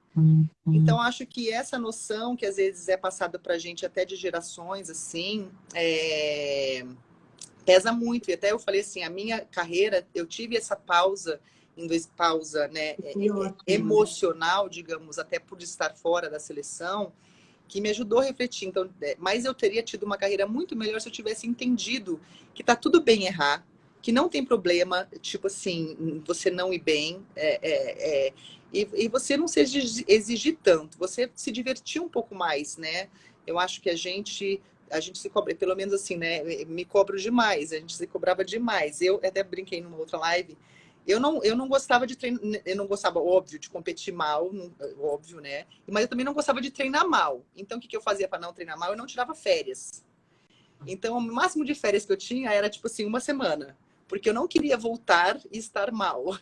Então, acho que essa noção, que às vezes é passada pra gente até de gerações, assim, pesa muito. E até eu falei assim, a minha carreira, eu tive essa pausa, pausa, né, emocional, digamos, até por estar fora da seleção, que me ajudou a refletir. Então, mas eu teria tido uma carreira muito melhor se eu tivesse entendido que tá tudo bem errar, que não tem problema, tipo assim, você não ir bem, e você não se exigir tanto, você se divertir um pouco mais, né? Eu acho que a gente a gente se cobra, pelo menos assim, né? Me cobro demais, a gente se cobrava demais. Eu até brinquei numa outra live. Eu não gostava de treinar, eu não gostava, óbvio, de competir mal, óbvio, né? Mas eu também não gostava de treinar mal. Então, o que eu fazia para não treinar mal? Eu não tirava férias. Então, o máximo de férias que eu tinha era, tipo assim, uma semana. Porque eu não queria voltar e estar mal.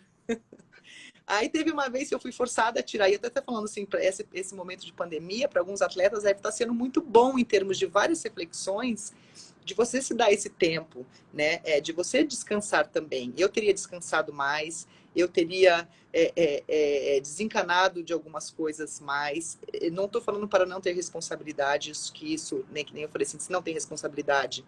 Aí teve uma vez que eu fui forçada a tirar, e eu até falando assim, para esse momento de pandemia, para alguns atletas, deve estar sendo muito bom em termos de várias reflexões, de você se dar esse tempo, né? De você descansar também. Eu teria descansado mais, eu teria desencanado de algumas coisas mais. Eu não estou falando para não ter responsabilidade, que isso, né, que nem eu falei assim, se não tem responsabilidade,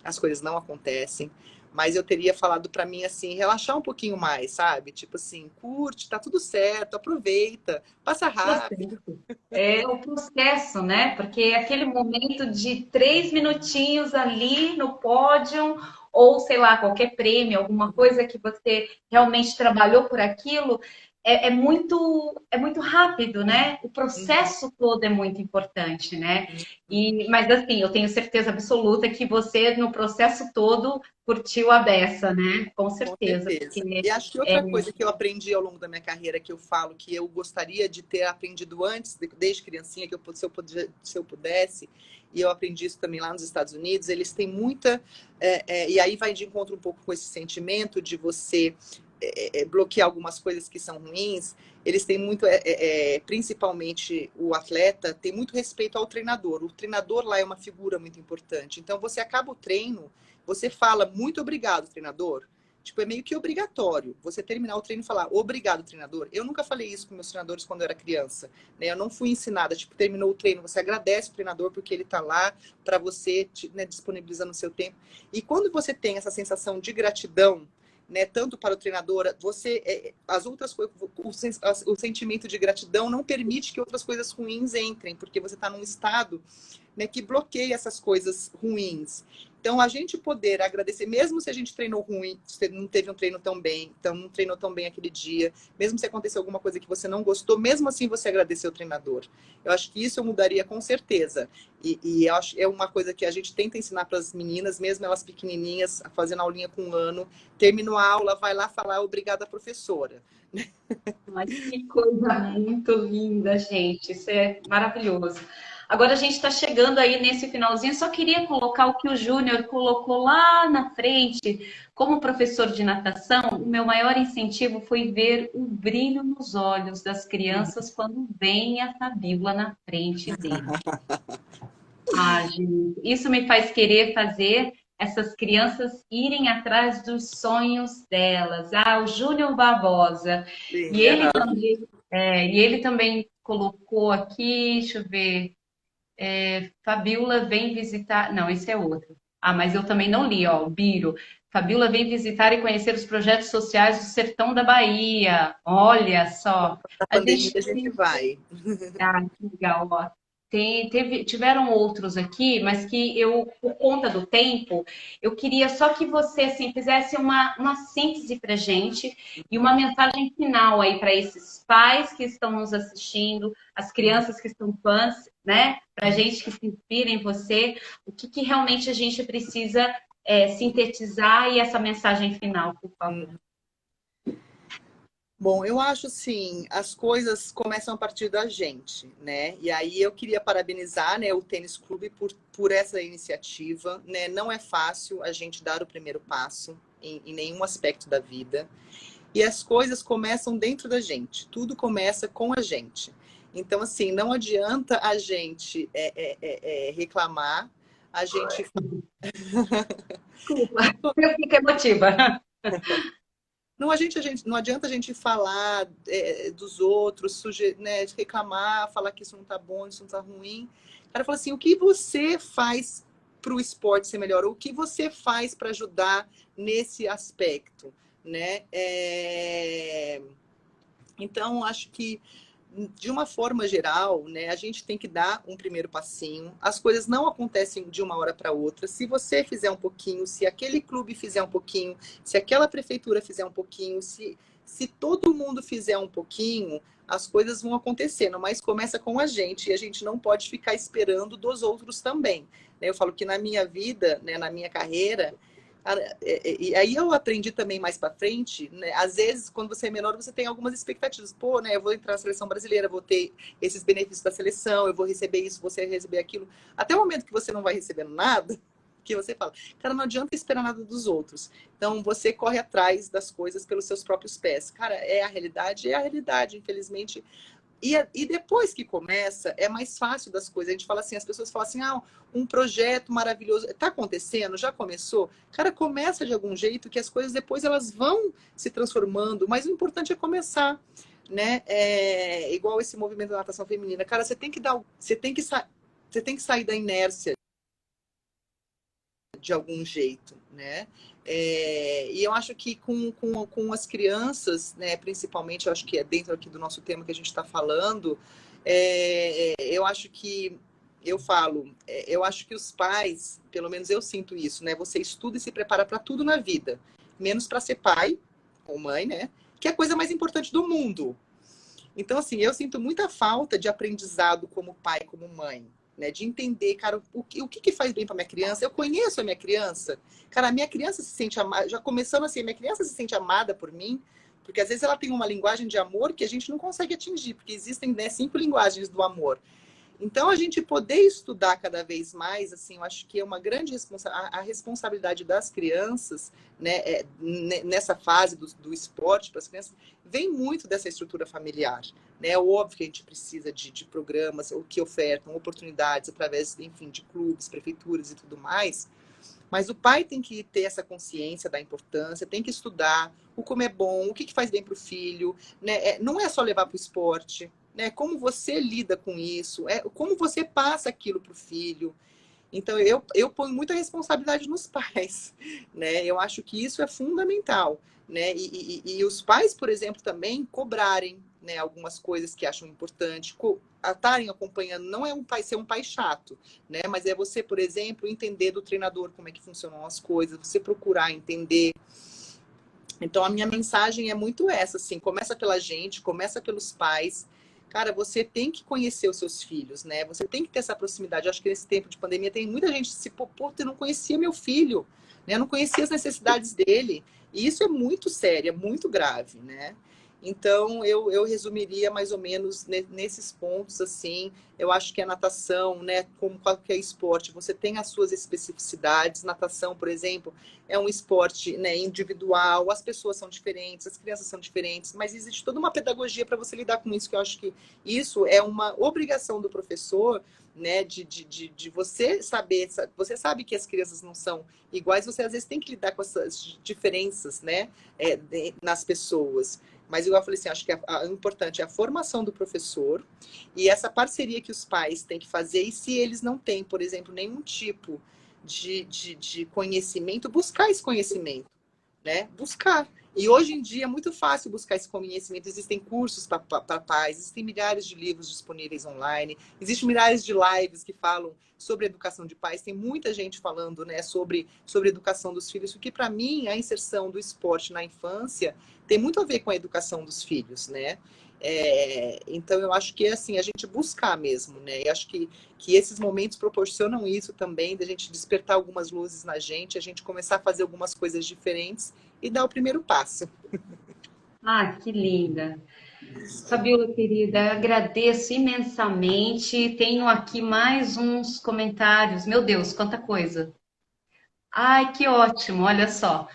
as coisas não acontecem. Mas eu teria falado para mim assim, relaxar um pouquinho mais, sabe? Tipo assim, curte, tá tudo certo, aproveita, passa rápido. É o processo, né? Porque é aquele momento de 3 minutinhos ali no pódio, ou sei lá, qualquer prêmio, alguma coisa que você realmente trabalhou por aquilo, é muito rápido, né? O processo todo é muito importante, né? Mas assim, eu tenho certeza absoluta que você, no processo todo, curtiu a beça, né? Com Com certeza. certeza. E acho que outra coisa que eu aprendi ao longo da minha carreira, que eu falo que eu gostaria de ter aprendido antes, desde criancinha, que se eu pudesse, e eu aprendi isso também lá nos Estados Unidos, eles têm muita... e aí vai de encontro um pouco com esse sentimento de você bloquear algumas coisas que são ruins. Eles têm muito, principalmente o atleta, tem muito respeito ao treinador. O treinador lá é uma figura muito importante. Então, você acaba o treino, você fala muito obrigado, treinador. Tipo, é meio que obrigatório você terminar o treino e falar obrigado, treinador. Eu nunca falei isso com meus treinadores quando eu era criança, né? Eu não fui ensinada, tipo, terminou o treino, você agradece o treinador porque ele tá lá para você, né, disponibilizando o seu tempo. E quando você tem essa sensação de gratidão, né, tanto para o treinador, você, as outras coisas, o sentimento de gratidão não permite que outras coisas ruins entrem, porque você está num estado, né, que bloqueia essas coisas ruins. Então, a gente poder agradecer, mesmo se a gente treinou ruim, se não teve um treino tão bem, então não treinou tão bem aquele dia, mesmo se aconteceu alguma coisa que você não gostou, mesmo assim você agradecer o treinador. Eu acho que isso eu mudaria com certeza. E eu acho, é uma coisa que a gente tenta ensinar para as meninas, mesmo elas pequenininhas, fazendo aulinha com 1 ano, terminou a aula, vai lá falar obrigada, professora. Ai, que coisa muito linda, gente. Isso é maravilhoso. Agora a gente está chegando aí nesse finalzinho. Só queria colocar o que o Júnior colocou lá na frente. Como professor de natação, o meu maior incentivo foi ver o brilho nos olhos das crianças quando vem a Fabíola na frente deles. Ah, gente, isso me faz querer fazer essas crianças irem atrás dos sonhos delas. Ah, o Júnior Barbosa. E Sim, ele também, e ele também colocou aqui, deixa eu ver, Fabiola vem visitar. Não, esse é outro. Ah, mas eu também não li, ó, o Biro. Fabiola vem visitar e conhecer os projetos sociais do sertão da Bahia. Olha só. na A pandemia gente a gente vai. ah, que legal, ó. Tiveram outros aqui, mas que eu, por conta do tempo, eu queria só que você assim, fizesse uma síntese para gente e uma mensagem final aí para esses pais que estão nos assistindo, as crianças que estão fãs, né? Para gente que se inspira em você, o que, que realmente a gente precisa sintetizar e essa mensagem final, por favor. Bom, eu acho assim, as coisas começam a partir da gente, né? E aí eu queria parabenizar, né, o Tênis Clube por essa iniciativa, né? Não é fácil a gente dar o primeiro passo em nenhum aspecto da vida. E as coisas começam dentro da gente, tudo começa com a gente. Então, assim, não adianta a gente reclamar, a gente... Desculpa, eu fico emotiva. Não adianta a gente falar dos outros, né, reclamar, falar que isso não tá bom, isso não tá ruim. O cara fala assim, o que você faz para o esporte ser melhor? O que você faz para ajudar nesse aspecto, né? Então, acho que de uma forma geral, né, a gente tem que dar um primeiro passinho. As coisas não acontecem de uma hora para outra. Se você fizer um pouquinho, se aquele clube fizer um pouquinho, se aquela prefeitura fizer um pouquinho, se todo mundo fizer um pouquinho, as coisas vão acontecendo. Mas começa com a gente e a gente não pode ficar esperando dos outros também. Eu falo que na minha vida, né, na minha carreira, cara, e aí eu aprendi também mais para frente, né? Às vezes, quando você é menor, você tem algumas expectativas. Pô, né? Eu vou entrar na seleção brasileira, vou ter esses benefícios da seleção, eu vou receber isso, você vai receber aquilo. Até o momento que você não vai recebendo nada, que você fala, cara, não adianta esperar nada dos outros. Então, você corre atrás das coisas pelos seus próprios pés. Cara, é a realidade, infelizmente. E depois que começa, é mais fácil das coisas. A gente fala assim, as pessoas falam assim, ah, um projeto maravilhoso. Está acontecendo? Já começou? Cara, começa de algum jeito que as coisas depois elas vão se transformando, mas o importante é começar, né? É, igual esse movimento da natação feminina. Cara, você tem que dar, você tem que sair da inércia de algum jeito, né? E eu acho que com as crianças, né, principalmente, eu acho que é dentro aqui do nosso tema que a gente está falando, eu acho que eu acho que os pais, pelo menos eu sinto isso, né? Você estuda e se prepara para tudo na vida, menos para ser pai ou mãe, né? Que é a coisa mais importante do mundo. Então, assim, eu sinto muita falta de aprendizado como pai, como mãe, né? De entender, cara, o que faz bem para minha criança. Eu conheço a minha criança. Cara, a minha criança se sente amada, já começando assim, a minha criança se sente amada por mim, porque às vezes ela tem uma linguagem de amor que a gente não consegue atingir, porque existem, né, 5 linguagens do amor. Então, a gente poder estudar cada vez mais, assim, eu acho que é uma grande a responsabilidade das crianças, né, nessa fase do esporte para as crianças, vem muito dessa estrutura familiar. Né? É óbvio que a gente precisa de programas que ofertam oportunidades através, enfim, de clubes, prefeituras e tudo mais, mas o pai tem que ter essa consciência da importância, tem que estudar o como é bom, o que faz bem para o filho, né? Não é só levar para o esporte, né? Como você lida com isso, como você passa aquilo para o filho. Então, eu ponho muita responsabilidade nos pais, né? Eu acho que isso é fundamental, né? E os pais, por exemplo, também cobrarem, né, algumas coisas que acham importante, estarem acompanhando, não é um pai ser um pai chato, né? Mas é você, por exemplo, entender do treinador como é que funcionam as coisas, você procurar entender. Então, a minha mensagem é muito essa, assim, começa pela gente, começa pelos pais. Cara, você tem que conhecer os seus filhos, né? Você tem que ter essa proximidade. Eu acho que nesse tempo de pandemia tem muita gente que se, pô, eu não conhecia meu filho, né? Eu não conhecia as necessidades dele. E isso é muito sério, é muito grave, né? Então, eu resumiria mais ou menos nesses pontos, assim. Eu acho que a natação, né, como qualquer esporte, você tem as suas especificidades. Natação, por exemplo, é um esporte, né, individual, as pessoas são diferentes, as crianças são diferentes, mas existe toda uma pedagogia para você lidar com isso, que eu acho que isso é uma obrigação do professor, né, de você saber, você sabe que as crianças não são iguais, você às vezes tem que lidar com essas diferenças, né, nas pessoas. Mas igual eu falei assim, acho que o importante é a formação do professor e essa parceria que os pais têm que fazer, e se eles não têm, por exemplo, nenhum tipo de conhecimento, buscar esse conhecimento, né? Buscar. E hoje em dia é muito fácil buscar esse conhecimento. Existem cursos para pais, existem milhares de livros disponíveis online, existem milhares de lives que falam sobre educação de pais. Tem muita gente falando, né, sobre educação dos filhos, porque para mim a inserção do esporte na infância tem muito a ver com a educação dos filhos, né? Então eu acho que é assim, a gente buscar mesmo, né? E acho que esses momentos proporcionam isso também, da gente despertar algumas luzes na gente, a gente começar a fazer algumas coisas diferentes e dar o primeiro passo. Ah, que linda. Fabiola, querida, agradeço imensamente. Tenho aqui mais uns comentários. Meu Deus, quanta coisa. Ai, que ótimo, olha só.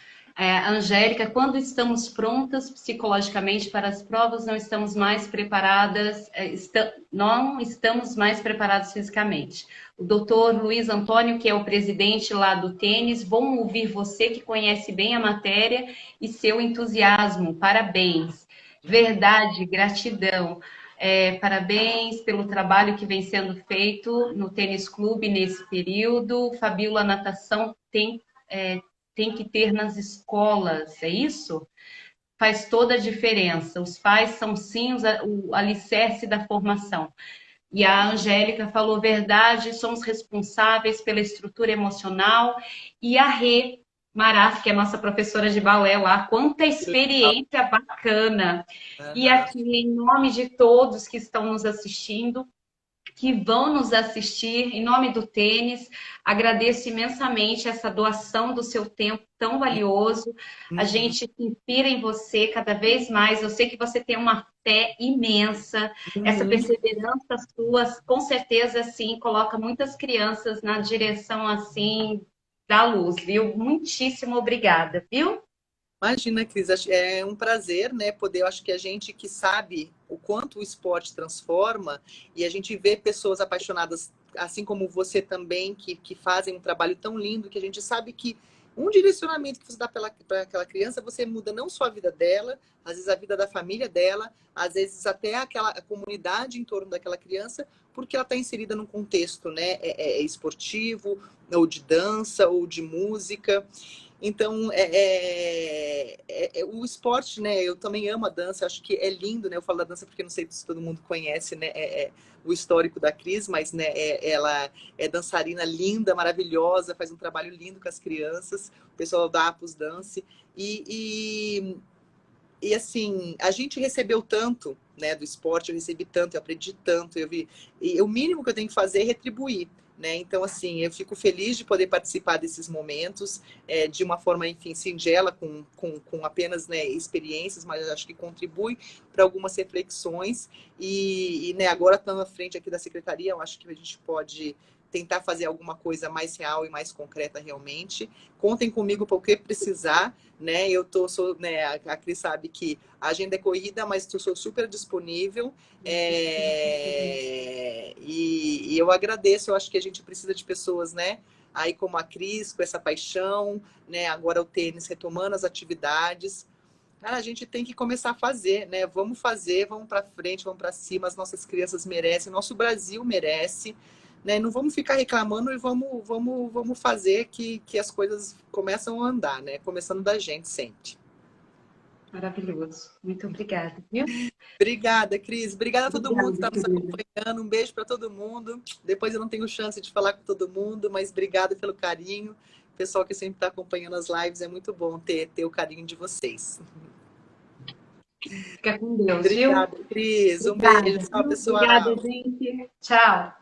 Angélica, quando estamos prontas psicologicamente para as provas, não estamos mais preparadas, não estamos mais preparados fisicamente. O doutor Luiz Antônio, que é o presidente lá do tênis, bom ouvir você que conhece bem a matéria e seu entusiasmo. Parabéns. Verdade, gratidão. Parabéns pelo trabalho que vem sendo feito no Tênis Clube nesse período. Fabiola, natação tem que ter nas escolas, é isso? Faz toda a diferença. Os pais são sim o alicerce da formação. E a Angélica falou verdade, somos responsáveis pela estrutura emocional. E a Rê Maraf, que é nossa professora de balé lá, quanta experiência bacana. E Uhum. aqui, em nome de todos que estão nos assistindo, que vão nos assistir. Em nome do tênis, agradeço imensamente essa doação do seu tempo tão valioso. A Uhum, gente se inspira em você cada vez mais. Eu sei que você tem uma fé imensa. Essa uhum. perseverança sua, com certeza, sim, coloca muitas crianças na direção assim da luz, viu? Muitíssimo obrigada, viu? Imagina, Cris, é um prazer, né, poder, eu acho que a gente que sabe o quanto o esporte transforma e a gente vê pessoas apaixonadas, assim como você também, que fazem um trabalho tão lindo, que a gente sabe que um direcionamento que você dá para aquela criança, você muda não só a vida dela, às vezes a vida da família dela, às vezes até a comunidade em torno daquela criança, porque ela está inserida num contexto, né, esportivo, ou de dança, ou de música. Então, o esporte, né? Eu também amo a dança, acho que é lindo, né? Eu falo da dança porque não sei se todo mundo conhece, né? O histórico da Cris, mas né, ela é dançarina linda, maravilhosa, faz um trabalho lindo com as crianças, o pessoal da Apus Dance. E, e assim, a gente recebeu tanto, né, do esporte, eu recebi tanto, eu aprendi tanto, eu vi, e o mínimo que eu tenho que fazer é retribuir, né? Então, assim, eu fico feliz de poder participar desses momentos, de uma forma, enfim, singela, com apenas, né, experiências, mas acho que contribui para algumas reflexões. Né, agora estando à frente aqui da secretaria, eu acho que a gente pode tentar fazer alguma coisa mais real e mais concreta realmente. Contem comigo para o que precisar, né? Né, a Cris sabe que a agenda é corrida, mas eu sou super disponível. E eu agradeço, eu acho que a gente precisa de pessoas, né? Aí como a Cris, com essa paixão, né? Agora o tênis retomando as atividades. Cara, a gente tem que começar a fazer, né? Vamos fazer, vamos para frente, vamos para cima. As nossas crianças merecem, nosso Brasil merece, né? Não vamos ficar reclamando e vamos fazer que as coisas começam a andar, né? Começando da gente sempre. Maravilhoso. Muito obrigada, viu? Obrigada, Cris. Obrigada a todo mundo que Obrigada, está nos querida. acompanhando. Um beijo para todo mundo. Depois eu não tenho chance de falar com todo mundo, mas obrigada pelo carinho. O pessoal que sempre está acompanhando as lives, é muito bom ter o carinho de vocês. Fica com Deus, viu? Obrigada, Cris. Um beijo. Obrigada, Tchau, viu? Obrigada, pessoal. gente. Tchau.